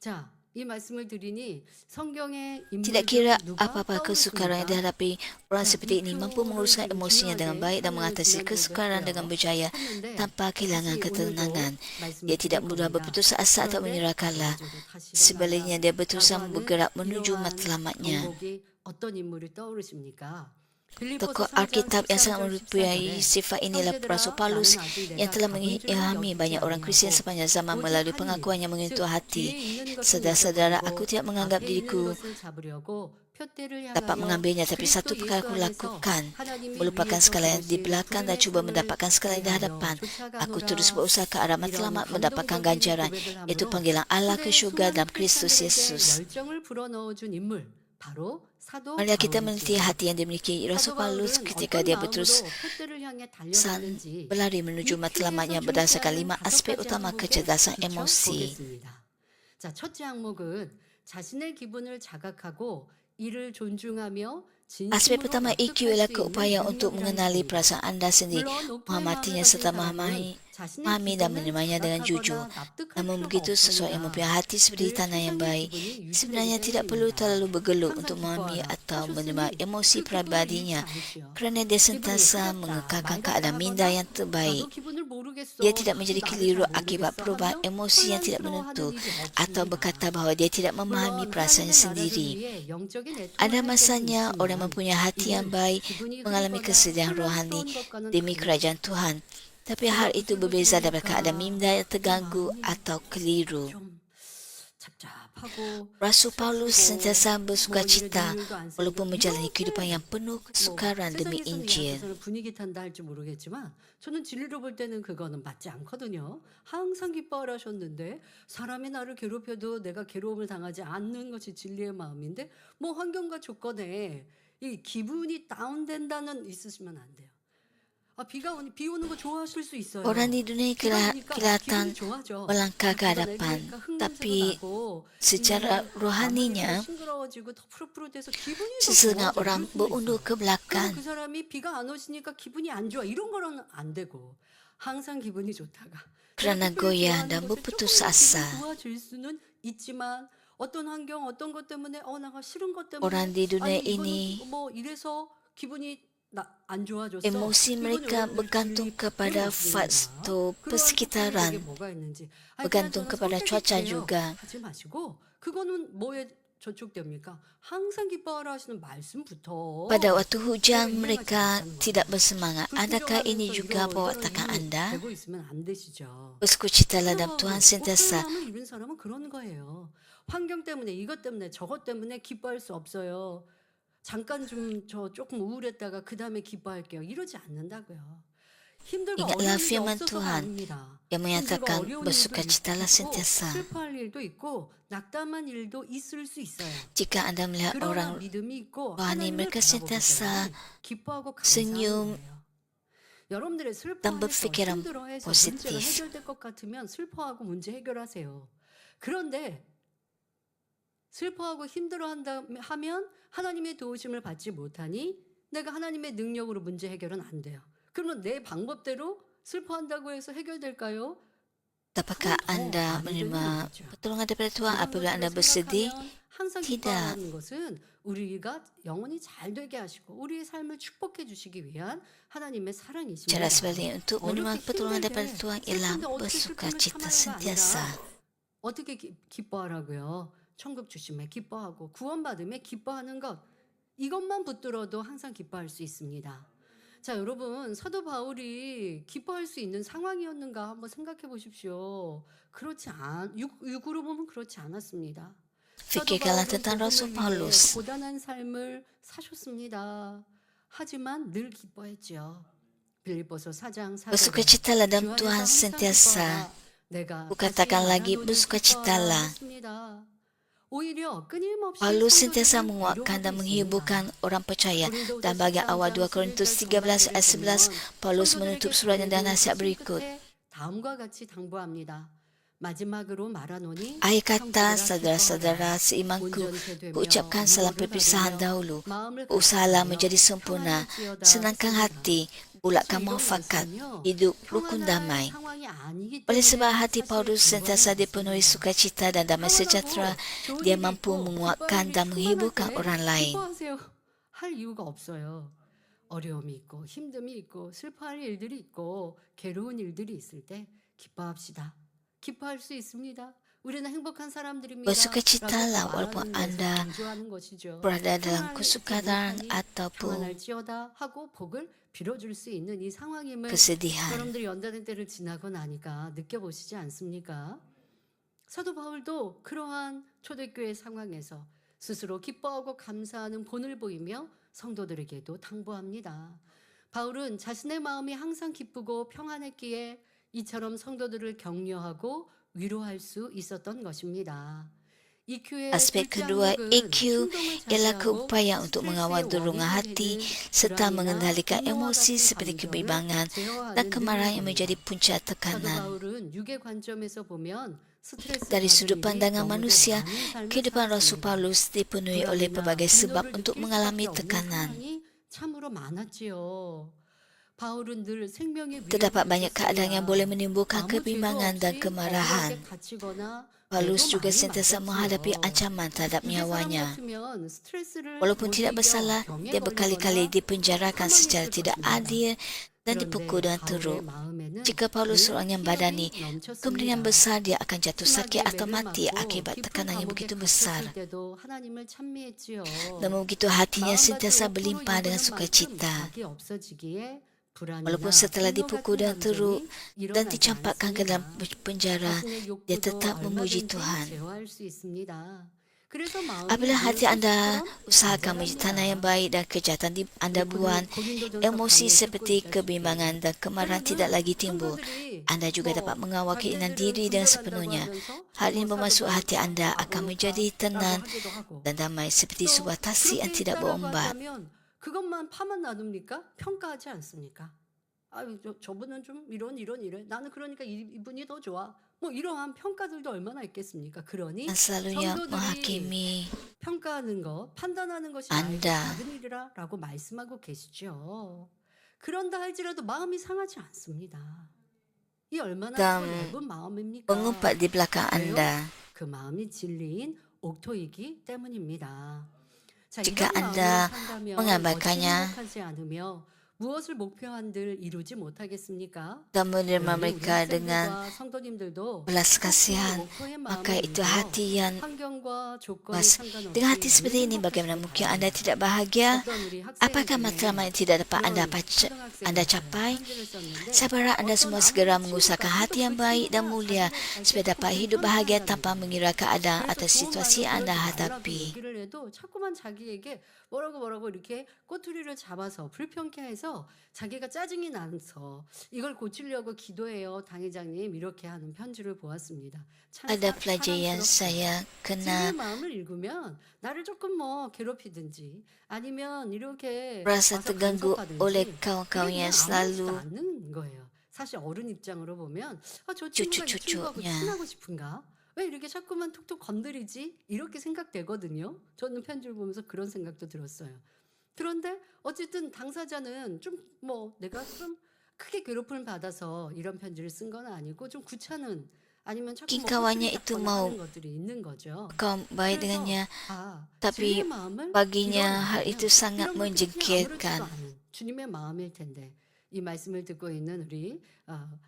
자, 이 말씀을 드리니 성경의 Tidak 인물 kira 중 누가 apa-apa kesukaran yang 떠오르십니까? dihadapi orang 자, seperti ini mampu EQ를 menguruskan 좀 emosinya dengan 중요하게 baik dan 설명을 mengatasi 지난주에도 kesukaran dengan berjaya 했는데 tanpa kehilangan 다시 ketenangan. 오늘도 말씀을 Dia tidak 드릴 mudah 겁니다. berputus asa atau 그런데 menyerah kalah. 가져도 다시 Sebaliknya dia berusaha 일어나라라고 하는 bergerak menuju 이러한 matlamatnya. 경곡이 어떤 인물이 떠오르십니까? Tokoh 빌립보서 4장 Alkitab yang sangat 13절 mempunyai 14절에 sifat inilah Rasul 형제들아 Paulus 나는 아직 yang 내가 telah 가본 줄을 mengilhami 여기지 banyak orang Kristian 아니하고 sepanjang zaman 오직 melalui 하리니 pengakuan yang 즉 menyentuh hati. 뒤에 있는 것을 Saudara-saudara, 잊어버리고 aku tidak menganggap 앞에 있는 diriku 것을 잡으려고 표대를 dapat 향하여 mengambilnya, tapi 그리스도 satu perkara 예수 aku 안에서 lakukan, 하나님이 melupakan 위에서 segala yang di 부르신 belakang dan 부름의 cuba 상을 mendapatkan segala yang di 향하여 hadapan. Aku terus 쫓아가노라. berusaha ke arah 이런 matlamat mendapatkan 감동적인 ganjaran, 고백을 yaitu 함으로 panggilan Allah ke 후대의 syurga 수많은 dalam Kristus 크리스찬들에게 Yesus. 열정을 불어넣어준 인물 바로 사도 Marilah kita meneliti 바울이지요. hati yang dimiliki Rasul 사도 Paulus 바울은 ketika 어떤 dia 마음으로 berterus 표대를 향해 달려갔는지 berlari menuju matlamatnya berdasarkan 5 aspek utama kecerdasan emosi. 보겠습니다. 자, 첫째 항목은 자신의 기분을 자각하고 이를 존중하며 Aspek 진심으로 pertama 납득할 EQ 수 ialah 있는 keupayaan untuk 능력이라 mengenali 했습니다. perasaan anda sendiri, 물론 오픈의 menghormatinya 마음을 serta 가진 사람은 자신의 memahami dan 기분을 menerimanya dengan jujur. 자각하거나 납득할 Namun 필요가 begitu seseorang yang mempunyai 없습니다. hati seperti 늘 tanah yang 세상의 baik 기분이 sebenarnya 유지되기 tidak perlu 때문입니다. terlalu bergelut 항상 untuk memahami 기뻐하라 atau menerima 하셨으니 emosi 그 기분을 잃지 pribadinya 않으시오. kerana dia 기분이 sentiasa 흐렸다, mengekalkan 맑았다 keadaan minda 하거나 yang terbaik. 나도 기분을 모르겠어, Dia tidak menjadi 나도 keliru 잘 akibat 모르겠어 perubahan 하며 emosi yang tidak menentu 혼란스러워하는 일이 atau berkata 없습니다. bahawa dia tidak memahami 물론 perasaannya 하나님의 나라를 sendiri. 위해 영적인 애통을 Ada 할 때도 masanya orang 있지만 mempunyai hati yang 이는 baik 기분이 mengalami 흐리거나 kesedihan rohani 혼란스러운 것과는 demi 다릅니다. kerajaan Tuhan. Tapi hal itu berbeza daripada keadaan minda yang terganggu atau keliru. 좀 잡잡하고 Rasul Paulus sentiasa 뭐 bersuka 일을 cita 일도 안 walaupun 쓰고 menjalani 이렇게 kehidupan yang penuh 뭐 kesukaran demi 세상에서는 이 Injil. 앞에서는 분위기 탄다 할지 모르겠지만 저는 진리로 볼 때는 그거는 맞지 않거든요. 항상 기뻐하라 하셨는데 사람이 나를 괴롭혀도 내가 괴로움을 당하지 않는 것이 진리의 마음인데 뭐 환경과 조건에 이 기분이 다운된다는 있으시면 안 돼요. 비 오는 거 좋아하실 수 있어요. Orang di dunia ini 비가 오니까 kelihatan 기분이 좋아져. melangkah ke 비가 hadapan, 내리니까 흙냄새가 tapi 나고 secara 이 rohaninya 나뭇잎이 싱그러워지고 더 푸릇푸릇해서 기분이 더 sesetengah 좋아져. orang 그럴 수도 berundur 있어요. ke 그럼 belakang. 그 사람이 비가 안 오시니까 기분이 안 좋아 이런 거는 안 되고 항상 기분이 좋다가 Kerana 내가 특별히 goyah 좋아하는 dan 것에 berputus 조금만 asa. 기분이 좋아질 수는 있지만 어떤 환경 어떤 것 때문에 나가 싫은 것 때문에 Orang di dunia 아니 ini 이거는 뭐 이래서 기분이 안 좋아졌어. emosi 이거는 mereka 여러분들 bergantung 주의 kepada 필요가 없습니다. faktor 그런 특징이 persekitaran, 내게 뭐가 있는지. bergantung 그냥 kepada 저는 cuaca 선택이 juga. 하지 마시고 그거는 뭐에 저촉됩니까? 항상 기뻐하라 하시는 말씀부터 Pada waktu hujan 이행하지 mereka 못하는 tidak 거예요. bersemangat. Adakah ini 불평하면서 juga pewaktakan 이런 anda? 되고 있으면 안 되시죠. Bersukacitalah dalam Tuhan 목표를 sentiasa. 마음을 입은 사람은 그런 거예요. 환경 때문에 이것 때문에 저것 때문에 기뻐할 수 없어요. 잠깐 조금 우울했다가 그 다음에 기뻐할게요. 이러지 않는다고요. 힘들고 Ingatlah 어려운 일이 firman 없어서가 Tuhan 아닙니다. yang 힘들고 menyatakan 어려운 일도 bersukacitalah 있고 sentiasa. 슬퍼할 일도 있고 낙담한 일도 있을 수 있어요. Jika anda melihat 그러나 orang 믿음이 있고 rohani, 하나님을 mereka 바라보기 sentiasa 때문에 기뻐하고 senyum 감사하는 거예요. 여러분들의 dan 슬퍼해서 berfikiran 힘들어해서 문제가 positif. 해결될 것 같으면 슬퍼하고 문제 해결하세요. 그런데 슬퍼하고 힘들어하면 하나님의 도우심을 받지 못하니 내가 하나님의 능력으로 문제 해결은 안 돼요. 그러면 내 방법대로 슬퍼한다고 해서 해결될까요? Dapatkah anda menerima pertolongan daripada Tuhan apabila anda bersedih? 항상 Tidak. 기뻐하는 것은 우리가 영원히 잘 되게 하시고 우리의 삶을 축복해 주시기 위한 하나님의 사랑이십니다. Cara sebaliknya untuk menerima 어렵게 pertolongan daripada 힘들게 Tuhan ialah 슬픈데 어떻게 bersukacita 슬픔을 참아야가 sentiasa. 아니라 어떻게 기뻐하라고요? 천국 주심에 기뻐하고 구원받음에 기뻐하는 것 이것만 붙들어도 항상 기뻐할 수 있습니다. 자, 여러분 사도 바울이 기뻐할 수 있는 상황이었는가 한번 생각해 보십시오. 육으로 보면 그렇지 않았습니다. 사도 Fikirkanlah 바울은 tentang Rasul 복음을 위해 Paulus. 고단한 삶을 사셨습니다. 하지만 늘 기뻐했죠. 빌립보서 4장 4절에 Bersukacitalah 주 dalam 안에서 Tuhan 항상 sentiasa. 기뻐하라. 내가 Kukatakan 다시 lagi 말하노니 bersukacitalah. 기뻐하라 했습니다. 오히려 끊임없이 Paulus sentiasa 성도들을 menguatkan dan 위로하고 menghiburkan 있습니다. orang percaya. 고린도후서 Dan bagian 13장 awal 2 Korintus 13 ayat 11, Paulus menutup suratnya dengan nasihat berikut. 다음과 같이 당부합니다. 마지막으로 말하노니 Akhir kata, 형제들아 saudara-saudara 기뻐하라. seimanku, 온전케 되며 kuucapkan salam 유월을 perpisahan 받으며 dahulu. 마음을 Usahalah 같이 menjadi 하여 sempurna, 평안할지어다 senangkan 했습니다. hati, bulatkan 이런 muafakat, 말씀은요, hidup rukun 평안할 damai. 상황이 아니기 Oleh 때문에 sebab hati 사실 Paulus sentiasa 기뻐하지 dipenuhi 않습니다. sukacita dan damai sejahtera, 평안하고 좋은 dia 일이 mampu 있고 menguatkan 기뻐할 dan 일이 menghiburkan 충만할 orang 때 lain. 기뻐하세요 할 이유가 없어요. 어려움이 있고 힘듦이 있고 슬퍼할 일들이 있고 괴로운 일들이 있을 때 기뻐합시다. 기뻐할 수 있습니다. 우리는 행복한 사람들입니다. Bersukacitalah walaupun 말하는 것을 anda 강조하는 것이죠. berada dalam 평안히 kesukaran 행복하니 ataupun 평안할지어다 하고 복을 빌어줄 수 있는 이 상황임을 kesedihan. 여러분들이 연단의 때를 지나고 나니까 느껴보시지 않습니까? 사도 바울도 그러한 초대교회 상황에서 스스로 기뻐하고 감사하는 본을 보이며 성도들에게도 당부합니다. 바울은 자신의 마음이 항상 기쁘고 평안했기에 이처럼 성도들을 격려하고 위로할 수 있었던 것입니다. Aspek kedua, EQ ialah keupayaan untuk mengawal dorongan hati serta mengendalikan emosi seperti kebimbangan dan kemarahan yang menjadi punca tekanan. Dari sudut pandangan manusia, kehidupan Rasul Paulus dipenuhi oleh pelbagai sebab untuk mengalami tekanan. Terdapat banyak keadaan yang boleh menimbulkan kebimbangan dan kemarahan. Paulus juga sentiasa menghadapi ancaman terhadap nyawanya. Walaupun tidak bersalah, dia berkali-kali dipenjarakan secara tidak adil dan dipukul dengan teruk. Jika Paulus seorang yang badani, kemungkinan besar dia akan jatuh sakit atau mati akibat tekanan yang begitu besar. Namun begitu hatinya sentiasa berlimpah dengan sukacita. Walaupun setelah dipukul dan teruk dan dicampakkan ke dalam penjara, dia tetap memuji Tuhan. Apabila hati anda usahakan menjadi tanah yang baik dan kejahatan anda buang, emosi seperti kebimbangan dan kemarahan tidak lagi timbul. Anda juga dapat mengawal keinginan diri dengan sepenuhnya. Hal ini bermaksud hati anda akan menjadi tenang dan damai seperti sebuah tasik yang tidak berombak. 그것만 파만 놔둡니까? 평가하지 않습니까? 저분은 좀 이래. 나는 그러니까 이분이 더 좋아. 뭐 이러한 평가들도 얼마나 있겠습니까? 그러니 Selalunya 성도들이 menghakimi 평가하는 것, 판단하는 것이 Anda. 작은 일이라고 말씀하고 계시죠. 그런다 할지라도 마음이 상하지 않습니다. 이 얼마나 Dan 넓은 마음입니까? mengumpat di belakang anda. 그 마음이 진리인 옥토이기 때문입니다. 자, Jika 이런 anda 마음을 산다면 mengamalkannya 어찌 행복하지 않으며 무엇을 목표한들 이루지 못하겠습니까? dan menerima 우리 mereka dengan 학생들과 성도님들도 belas kasihan, 목표의 maka itu 마음을 hati yang 환경과 조건에 luas. 상관없이 Dengan hati seperti ini, bagaimana mungkin anda tidak bahagia? 어떤 우리 Apakah 학생 matlamat yang tidak dapat anda capai? Saya berharap anda semua segera mengusahakan hati yang baik dan mulia supaya dapat hidup bahagia tanpa mengira keadaan atau situasi yang anda hadapi. 얘기를 해도 자꾸만 자기에게 뭐라고 이렇게 꼬투리를 잡아서 불평케 해서 자기가 짜증이 나서 이걸 고치려고 기도해요, 당회장님, 이렇게 하는 편지를 보았습니다. Ada pelajar yang saya kenal 지금의 마음을 읽으면 나를 조금 뭐 괴롭히든지 아니면 이렇게 merasa 와서 terganggu 간섭하든지 oleh kawan-kawan 그게 yang 그냥 아무렇지도 selalu 않는 거예요. 사실 어른 입장으로 보면 저 친구가 이 친구하고 cucu-cucunya. 친하고 싶은가? 왜 이렇게 자꾸만 톡톡 건드리지? 이렇게 생각되거든요. 저는 편지를 보면서 그런 생각도 들었어요. 그런데 어쨌든 당사자는 좀 뭐 내가 좀 크게 괴롭힘을 받아서 이런 편지를 쓴 건 아니고 좀 귀찮은 아니면 자꾸 뭐 kawannya 꼬투리 itu 잡거나 mau 하는 것들이 있는 거죠. kaum baik dengannya, tapi 주님의 마음을 baginya hal 이뤄내면 itu sangat 이런 것들이 그냥 menjengkelkan. 아무렇지도 않은 주님의 마음일 텐데 이 말씀을 듣고 있는 우리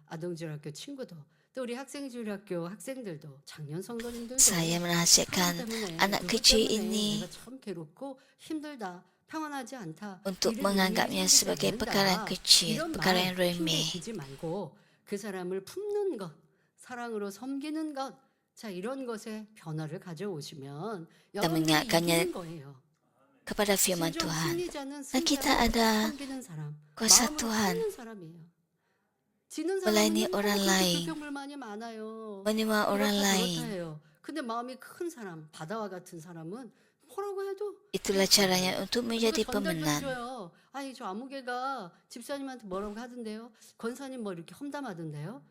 아동지원학교 친구도 또 우리 학생지원학교 학생들도 작년 성도님들도 Saya menasihatkan anak kecil ini 내가 참 괴롭고 힘들다. 평안하지 않다. untuk 이런 menganggapnya 의미를 sebagai 생각해야 perkara 된다. kecil, 이런 perkara yang 마음 remeh. 핑계대지 말고 그 사람을 품는 것, 사랑으로 섬기는 것, 자 이런 것에 변화를 가져오시면 여러분이 mengingatkannya 이기는 거예요. kepada firman 진정 Tuhan. 승리자는 Dan kita 승자를 ada 섬기는 사람, kuasa 마음으로 Tuhan 품는 사람이에요. 지는 melayani 사람은 orang 그렇게 lain, 불평불만이 많아요. menerima orang 그렇다 lain. 그렇다 해요. 근데 근데 마음이 큰 사람, 바다와 같은 사람은 뭐라고 해도 Itulah caranya untuk 그거 menjadi 전달도 pemenang. 해줘요. 아니 저 아무개가 집사님한테 뭐라고 하던데요? 권사님 뭐 이렇게 험담하던데요?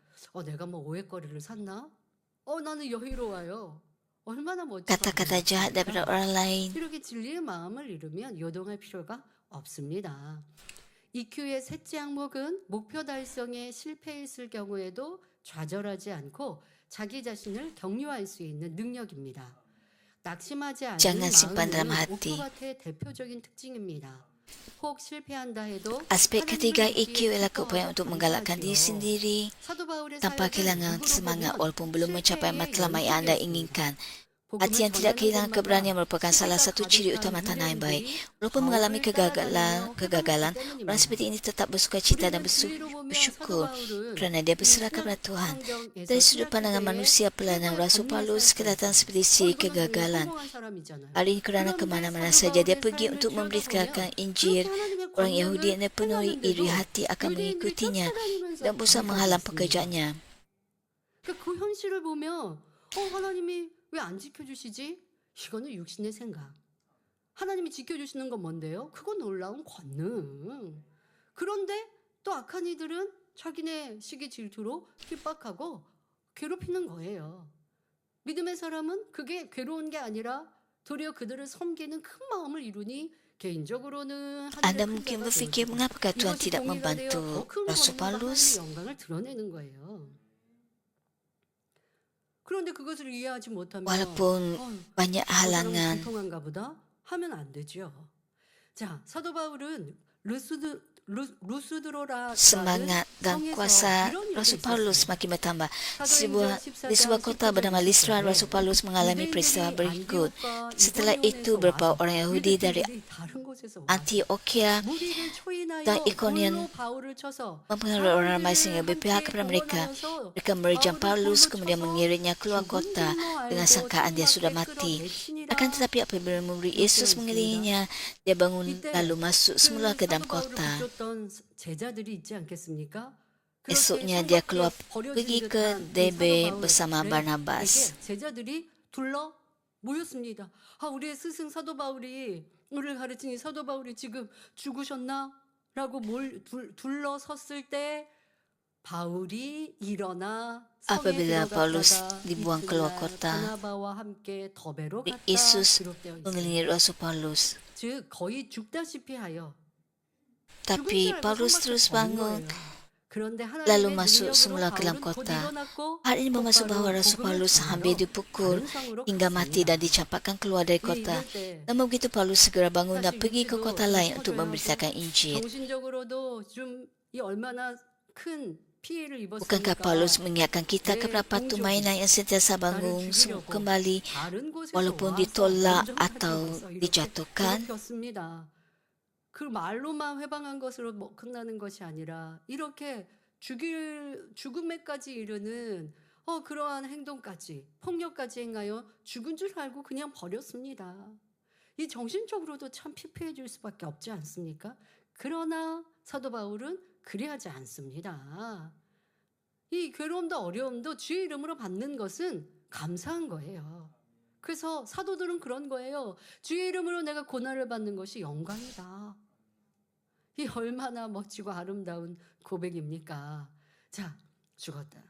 내가 뭐 오해거리를 샀나? 나는 여유로워요. 얼마나 멋지다. Kata-kata jahat daripada orang lain. 이렇게 진리의 마음을 잃으면 요동할 필요가 없습니다. EQ의 셋째 항목은 목표 달성에 실패했을 경우에도 좌절하지 않고 자기 자신을 격려할 수 있는 능력입니다. 낙심하지 않는 Jangan simpan dalam 마음은 hati. 오크바트의 대표적인 특징입니다. 혹 실패한다 해도 Aspek ketiga 하나님을 EQ ialah 기뻐하고 keupayaan untuk menggalakkan diri 감사하지요. sendiri 사도 바울의 tanpa 사역은 kehilangan 역으로 semangat 보면 walaupun belum mencapai 실패의 matlamat yang anda 연속이었습니다. inginkan. 복음을 Hati yang tidak 전하는 kehilangan 곳마다 keberanian merupakan salah 실패가 satu ciri 가득한 utama tanah yang baik. 유대인들이 Walaupun mengalami 바울을 따라다니며 kegagalan, 회방했기 orang 때문입니다. seperti ini tetap bersuka cita dan 우리는 진리로 보면 사도 bersyukur 바울은 kerana dia 이 berserah 신약 kepada Tuhan. 성경에서 Dari sudut 신약 pandangan 시대에 manusia pelayanan 최고의 Rasul Paulus 건면사였어요. kelihatan seperti si 이거는 굉장히 kegagalan. 성공한 사람이잖아요. Hal ini kerana 그런데 kemana-mana 사도 saja dia 바울의 pergi 삶을 untuk memberitakan 들여다보면 Injil. 그렇게 하나님의 Orang Yahudi yang 권면을 dipenuhi iri 행하는데도 hati akan 유대인들이 mengikutinya 쫓아다니면서 dan berusaha menghalang 반대하고 있습니다. pekerjaannya. 그러니까 그 현실을 보면 하나님이 왜 안 지켜주시지? 이거는 육신의 생각. 하나님이 지켜주시는 건 뭔데요? 그건 놀라운 권능. 그런데 또 악한 이들은 자기네 시기 질투로 핍박하고 괴롭히는 거예요. 믿음의 사람은 그게 괴로운 게 아니라 도리어 그들을 섬기는 큰 마음을 이루니 개인적으로는 Anda 하늘의 큰 mungkin 자가 berfikir 되어지고 mengapa Tuhan 이것이 tidak 공의가 되어 membantu 더 큰 Rasul 권능과 하나님의 Paulus. 영광을 드러내는 거예요. 그런데 그것을 이해하지 못하면 Walaupun banyak 저 사람은 halangan, 불통한가 보다 하면 안 되죠. 자, 사도 바울은 루스드로라는 semangat dan 성에서 kuasa 이런 일이 Rasul Paulus 있었어요. semakin bertambah. 사도행전 Di sebuah 14장 kota bernama Listra, 14절에 Rasul Paulus mengalami peristiwa 유대인들이 berikut. 안디옥과 Setelah itu, 이고니온에서 beberapa 와서 orang Yahudi dari 유대인들이 다른 곳에서 와서 Antioquia 무리를 초인하여 dan Ikonian 돌로 바울을 쳐서 mempengaruhi orang ramai sehingga 사람들을 berpihak 함께 kepada mereka. 동원하여서 Mereka merejam 바울을 Paulus, 돌로 kemudian 쳐서 mengiringnya keluar 죽은 kota 줄로 dengan 알고 sangkaan dia sudah 천막에 mati. 끌어내치니라. Akan tetapi apabila murid Yesus mengelilinginya, dia bangun 이때 lalu masuk semula ke dalam 사도 바울을 kota. 붙였던 제자들이 있지 않겠습니까? Esoknya dia keluar pergi ke Derbe bersama Barnabas. 제자들이 둘러 모였습니다. 우리의 스승 사도 바울이 우리를 가르친 이 사도 바울이 지금 죽으셨나? 라고 둘러섰을 때 바울이 일어나 성에 Apabila Paulus 들어갔다가 dibuang keluar 이튿날 kota, 바나바와 함께 더베로 갔다 Yesus 기록되어 있습니다. mengelilingi Rasul Paulus. 즉 거의 죽다시피 하여 Tapi Paulus terus bangun lalu masuk semula ke dalam kota. Hal ini bermaksud bahawa Rasul Paulus hampir dipukul hingga mati dan dicampakkan keluar dari kota. Namun begitu Paulus segera bangun dan pergi ke kota lain untuk memberitakan Injil. 정신적으로도 좀 이 얼마나 큰 피해를 Bukankah 입었습니까? Paulus mengingatkan kita kepada patumainan yang sentiasa bangun kembali 다른 곳에서 walaupun 와서 ditolak 온전하게 atau 와서 이렇게 dijatuhkan? 괴롭혔습니다. 그 말로만 회방한 것으로 끝나는 것이 아니라 이렇게 죽음에까지 이르는 그러한 행동까지 폭력까지 행하여 죽은 줄 알고 그냥 버렸습니다. 이 정신적으로도 참 피폐해질 수밖에 없지 않습니까? 그러나 사도 바울은 그리하지 않습니다. 이 괴로움도 어려움도 주의 이름으로 받는 것은 감사한 거예요. 그래서 사도들은 그런 거예요. 주의 이름으로 내가 고난을 받는 것이 영광이다. 이 얼마나 멋지고 아름다운 고백입니까? 자, 죽었다.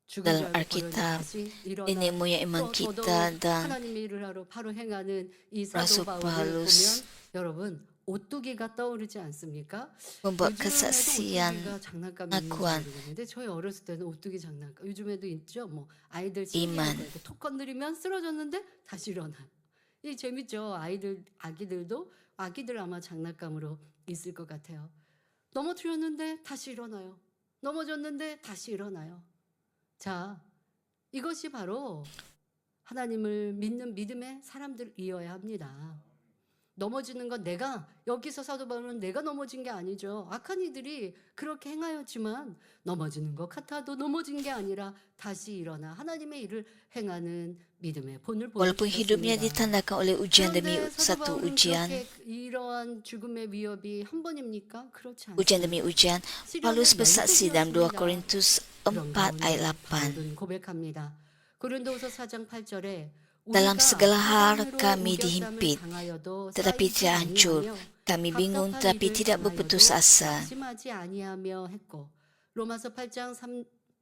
죽은 줄 Dalam 알고 버려져 Alkitab, 다시 일어나 nenek moyang iman 또 더더욱 kita dan 하나님의 일을 하러 바로 행하는 이 Rasul 사도 바울을 Paulus 보면 여러분 오뚜기가 떠오르지 않습니까? membuat 요즘에도 kesaksian 오뚜기가 장난감이 있는지 pengakuan 모르겠는데 저희 어렸을 때는 오뚜기 장난감 요즘에도 있죠. 뭐 아이들 iman. 톡 건드리면 쓰러졌는데 다시 일어나. 이 재밌죠. 아기들 아마 장난감으로 있을 것 같아요. 넘어뜨렸는데 다시 일어나요. 넘어졌는데 다시 일어나요. 자, 이것이 바로 하나님을 믿는 믿음의 사람들이어야 합니다. 넘어지는 건 여기서 사도 바울은 내가 넘어진 게 아니죠. 악한 이들이 그렇게 행하였지만 넘어지는 것 같아도 넘어진 게 아니라 다시 일어나 하나님의 일을 행하는 믿음의 본을 Walaupun hidupnya 보여주셨습니다. ditandakan oleh ujian demi 그런데 사도 satu 바울은 ujian, 그렇게 이러한 죽음의 위협이 한 번입니까? 그렇지 ujian 않습니다. demi ujian, 시련의 Paulus bersaksi dalam 2 연속이었습니다. Korintus 그런 4 ayat 가운데 8. 바울은 고백합니다. 고린도후서 4장 8절에 Dalam segala hal kami dihimpit, tetapi tidak hancur. Kami bingung tetapi tidak berputus asa. 심하지 아니하며 했고 로마서 8장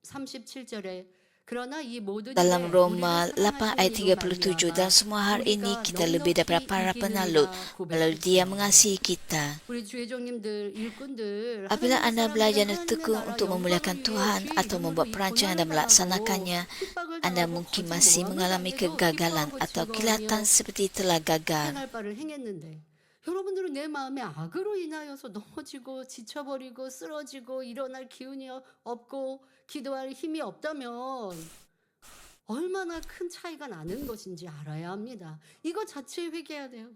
37절에 그러나 이 모든 Dalam 일에 Roma 우리를 8 ayat 사랑하시는 37, dalam semua hal ini 우리가 kita lebih daripada para 넉넉히 penakluk 이기느니라 melalui Dia 고백했죠. mengasihi kita. 우리 주의종님들, 일꾼들, Apabila 하나님의 anda 사람들, belajar dan 하나님의 tekun 나라 untuk memuliakan 영광을 Tuhan 위해 atau 주의 membuat 이름으로 perancangan dan 고난을 melaksanakannya, 당하고 핍박을 anda 당하고 mungkin 거짓 masih 모함을 mengalami 당해도 kegagalan 기뻐하고 atau 즐거워하며 kelihatan seperti telah gagal. 행할 바를 행했는데 여러분들은 내 마음에 악으로 인하여서 넘어지고 지쳐버리고 쓰러지고 일어날 기운이 없고 기도할 힘이 없다면 얼마나 큰 차이가 나는 것인지 알아야 합니다. 이거 자체에 회개해야 돼요.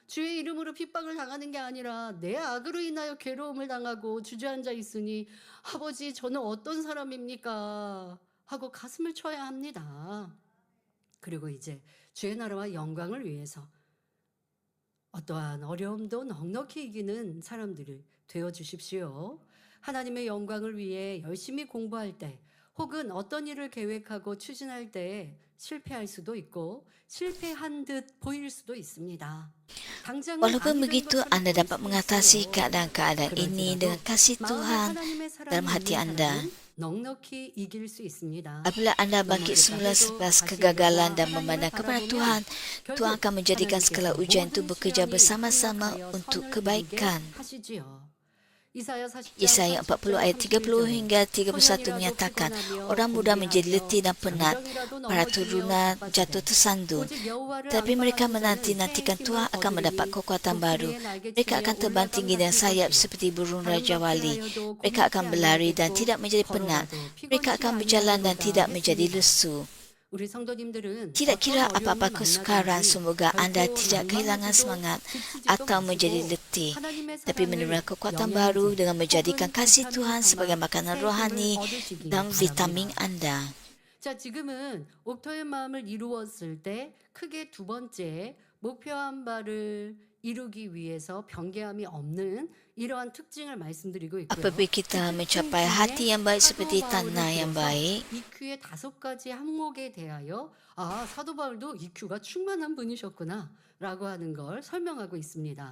주의 이름으로 핍박을 당하는 게 아니라 내 악으로 인하여 괴로움을 당하고 주저앉아 있으니 아버지 저는 어떤 사람입니까? 하고 가슴을 쳐야 합니다. 그리고 이제 주의 나라와 영광을 위해서 어떠한 어려움도 넉넉히 이기는 사람들이 되어 주십시오. 하나님의 영광을 위해 열심히 공부할 때 혹은 어떤 일을 계획하고 추진할 때 실패할 수도 있고 실패한 듯 보일 수도 있습니다. 당장은 Walaupun 아니라는 begitu, 것처럼 anda 보일 dapat 수도 mengatasi 있어요. keadaan-keadaan ini dengan kasih 마음에 Tuhan 하나님의 사랑이 dalam hati 있는 anda. 사람은 넉넉히 이길 수 있습니다. Apabila anda bangkit semula selepas kegagalan dan memandang kepada Tuhan, Tuhan akan menjadikan segala ujian itu bekerja bersama-sama untuk kebaikan. Yesaya 40 ayat 30 hingga 31 menyatakan, orang muda menjadi letih dan penat, para turuna jatuh tersandung. Tapi mereka menanti-nantikan Tuhan akan mendapat kekuatan baru. Mereka akan terbang tinggi dan sayap seperti burung Raja Wali. Mereka akan berlari dan tidak menjadi penat. Mereka akan berjalan dan tidak menjadi lesu. Tidak kira apa-apa kesukaran, semoga anda tidak kehilangan semangat atau menjadi letih, tapi menerima kekuatan baru dengan menjadikan kasih Tuhan sebagai makanan rohani dan vitamin anda. 자, 지금은 옥토의 마음을 이루었을 때 크게 두 번째 목표한 바를 이루기 위해서 변개함이 없는 이러한 특징을 말씀드리고 있고요. Apabila kita mencapai hati yang baik seperti tanah yang baik, EQ의 5가지 항목에 대하여 사도 바울도 EQ가 충만한 분이셨구나 라고 하는 걸 설명하고 있습니다.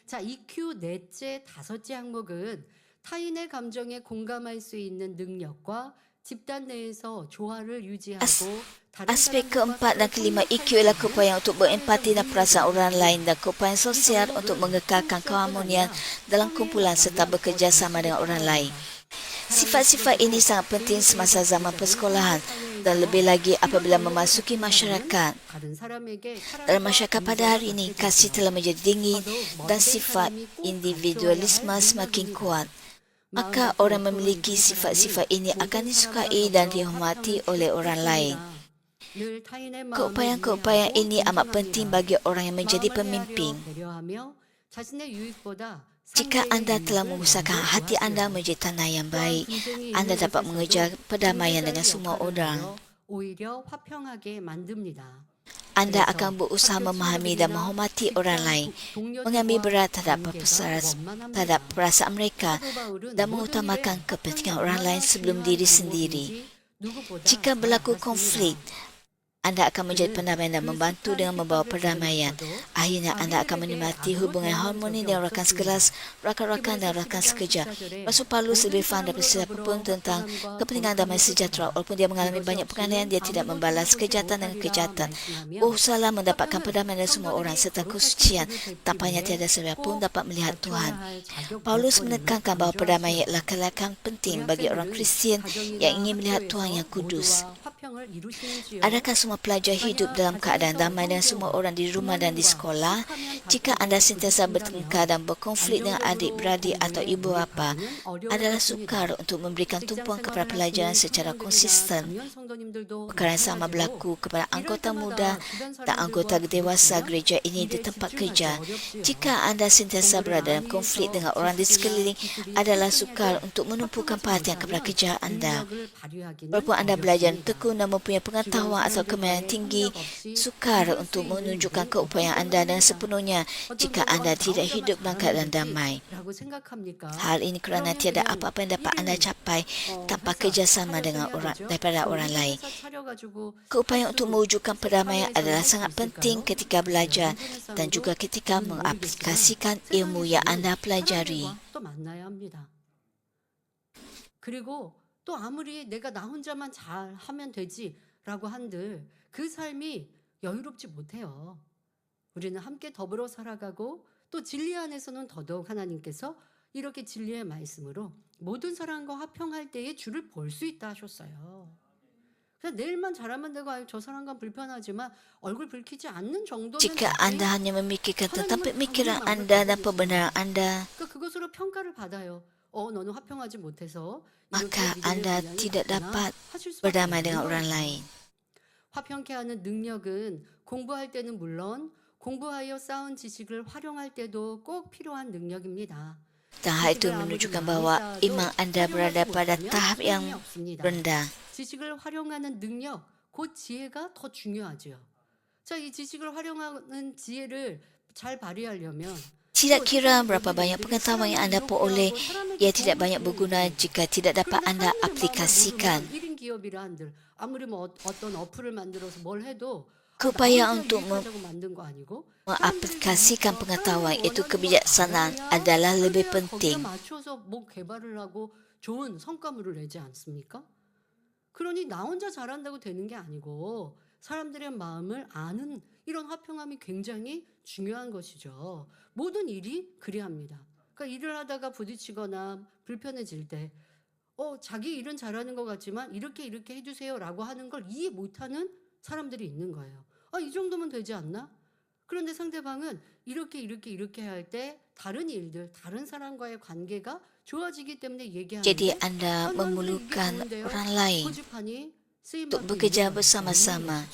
자, EQ 넷째, 5째 항목은 타인의 감정에 공감할 수 있는 능력과 집단 내에서 조화를 유지하고 다른 aspek 사람들과 keempat dan kelima EQ ialah keupayaan untuk berempati dan perasaan orang lain dan keupayaan sosial untuk mengekalkan keharmonian dalam kumpulan serta bekerjasama dengan orang lain. Sifat-sifat ini sangat penting semasa zaman persekolahan dan lebih lagi apabila memasuki masyarakat. Dalam masyarakat pada hari ini, kasih telah menjadi dingin dan sifat individualisme semakin kuat. Maka orang memiliki sifat-sifat ini akan disukai dan dihormati oleh orang lain. Keupayaan-keupayaan ini amat penting bagi orang yang menjadi pemimpin. Jika anda telah mengusahakan hati anda menjadi tanah yang baik, anda dapat mengejar perdamaian dengan semua orang. Anda akan berusaha memahami dan menghormati orang lain, mengambil berat terhadap perasaan mereka dan mengutamakan kepentingan orang lain sebelum diri sendiri. Jika berlaku konflik, anda akan menjadi pendamai dan membantu dengan membawa perdamaian. Akhirnya anda akan menikmati hubungan harmoni dengan rakan sekelas, rakan-rakan dan rakan sekerja. Rasul Paulus lebih faham daripada siapa pun tentang kepentingan damai sejahtera. Walaupun dia mengalami banyak penganiayaan, dia tidak membalas kejahatan dengan kejahatan. Berusahalah mendapatkan perdamaian dari semua orang serta kesucian. Tampaknya tiada seorang pun dapat melihat Tuhan. Paulus menekankan bahawa perdamaian adalah kelayakan penting bagi orang Kristian yang ingin melihat Tuhan yang kudus. Adakah semua pelajar hidup dalam keadaan damai dengan semua orang di rumah dan di sekolah? Jika anda sentiasa bertengkar dan berkonflik dengan adik-beradik atau ibu bapa, adalah sukar untuk memberikan tumpuan kepada pelajaran secara konsisten. Perkara yang sama berlaku kepada anggota muda dan anggota dewasa gereja ini di tempat kerja. Jika anda sentiasa berada dalam konflik dengan orang di sekeliling, adalah sukar untuk menumpukan perhatian kepada kerja anda. Walaupun anda belajar tekun berguna mempunyai pengetahuan atau kemahiran tinggi, sukar untuk menunjukkan keupayaan anda dengan sepenuhnya jika anda tidak hidup dalam keadaan damai. 라고 생각합니까? Hal ini kerana tiada apa-apa yang dapat anda capai tanpa kerjasama dengan orang daripada orang lain. Keupayaan untuk mewujudkan perdamaian adalah sangat penting ketika belajar dan juga ketika mengaplikasikan ilmu yang anda pelajari. 또 만나야 합니다. 그리고 또 아무리 내가 나 혼자만 잘 하면 되지라고 한들 그 삶이 여유롭지 못해요. 우리는 함께 더불어 살아가고 또 진리 안에서는 더더욱 하나님께서 이렇게 진리의 말씀으로 모든 사람과 화평할 때에 주를 볼 수 있다 하셨어요. 그냥 내일만 잘하면 되고 저 사람과 불편하지만 얼굴 붉히지 않는 정도면 Jika anda hanya memikirkan tentang pemikiran anda dan pembenaran anda, 그러니까 그것으로 평가를 받아요. 너는 화평하지 못해서 maka anda tidak dapat berdamai dengan orang lain. 화평케 하는 능력은 공부할 때는 물론 공부하여 쌓은 지식을 활용할 때도 꼭 필요한 능력입니다. Dan hal itu menunjukkan bahawa iman anda berada pada tahap yang rendah. 지식을 활용하는 능력, 그 지혜가 더 중요하죠. 자, 이 지식을 활용하는 지혜를 잘 발휘하려면 Tidak kira berapa banyak pengetahuan yang anda peroleh, ia tidak banyak berguna jika tidak dapat anda aplikasikan. 1인 기업이라 한들 아무리 뭐 어떤 어플을 만들어서 뭘 해도 Keupayaan untuk 만든 거 아니고 mengaplikasikan pengetahuan itu kebijaksanaan adalah lebih penting. 맞춰서 뭐 개발을 하고 좋은 성과물을 내지 않습니까? 그러니 나 혼자 잘한다고 되는 게 아니고 사람들의 마음을 아는 이런 화평함이 굉장히 중요한 것이죠. 모든 일이 그리합니다. 그러니까 일을 하다가 부딪히거나 불편해질 때 자기 일은 잘하는 것 같지만 이렇게 해주세요라고 하는 걸 이해 못하는 사람들이 있는 거예요. 이 정도면 되지 않나? 그런데 상대방은 이렇게 할 때 다른 일들, 다른 사람과의 관계가 좋아지기 때문에 얘기하는데 Jadi anda memerlukan orang lain untuk bekerja bersama-sama.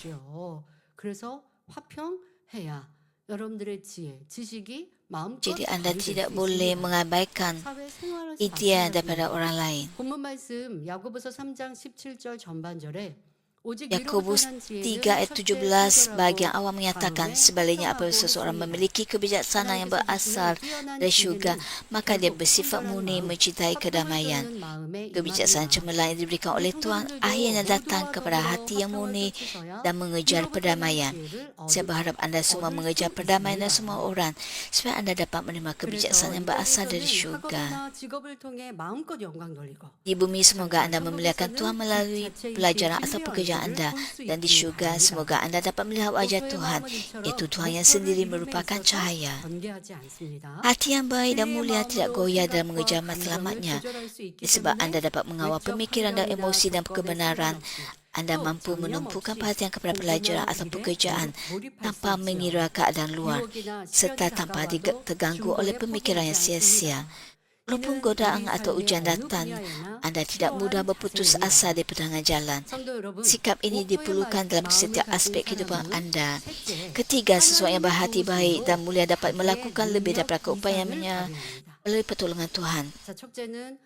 그래서 화평해야 여러분들의 지혜, 지식이 마음껏 Jadi anda 발휘될 tidak 수 boleh 있습니다. mengabaikan 사회생활에서 idea 마찬가지입니다. daripada orang lain. 본문 말씀 야고보서 3장 17절 전반절에 Yakobus 3 ayat 17 bahagian awal menyatakan sebaliknya apabila seseorang memiliki kebijaksanaan yang berasal dari syurga, maka dia bersifat murni mencintai kedamaian. Kebijaksanaan cemerlang yang diberikan oleh Tuhan akhirnya datang kepada hati yang murni dan mengejar perdamaian. Saya berharap anda semua mengejar perdamaian dan semua orang supaya anda dapat menerima kebijaksanaan yang berasal dari syurga. Di bumi semoga anda memuliakan Tuhan melalui pelajaran atau pekerjaan anda, dan di syurga semoga anda dapat melihat wajah Tuhan, iaitu Tuhan yang sendiri merupakan cahaya. Hati yang baik dan mulia tidak goyah dalam mengejar matlamatnya. Sebab anda dapat mengawal pemikiran dan emosi dan kebenaran, anda mampu menumpukan perhatian kepada pelajaran atau pekerjaan tanpa mengira keadaan luar, serta tanpa terganggu oleh pemikiran yang sia-sia. Walaupun godaan atau ujian datang, anda tidak mudah berputus asa di pertengahan jalan. Sikap ini diperlukan dalam setiap aspek kehidupan anda. Ketiga, seseorang yang berhati baik dan mulia dapat melakukan lebih daripada keupayaannya melalui pertolongan Tuhan. 첫째는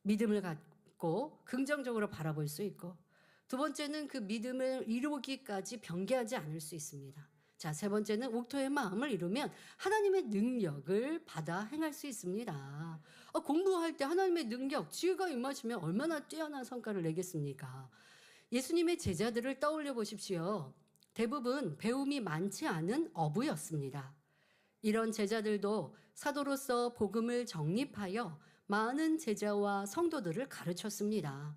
믿음을 갖고 긍정적으로 바라볼 수 있고, 두 번째는 그 믿음을 이루기까지 변개하지 않을 수 있습니다. 자, 세 번째는 옥토의 마음을 이루면 하나님의 능력을 받아 행할 수 있습니다. 공부할 때 하나님의 능력, 지혜가 임하시면 얼마나 뛰어난 성과를 내겠습니까? 예수님의 제자들을 떠올려 보십시오. 대부분 배움이 많지 않은 어부였습니다. 이런 제자들도 사도로서 복음을 정립하여 많은 제자와 성도들을 가르쳤습니다.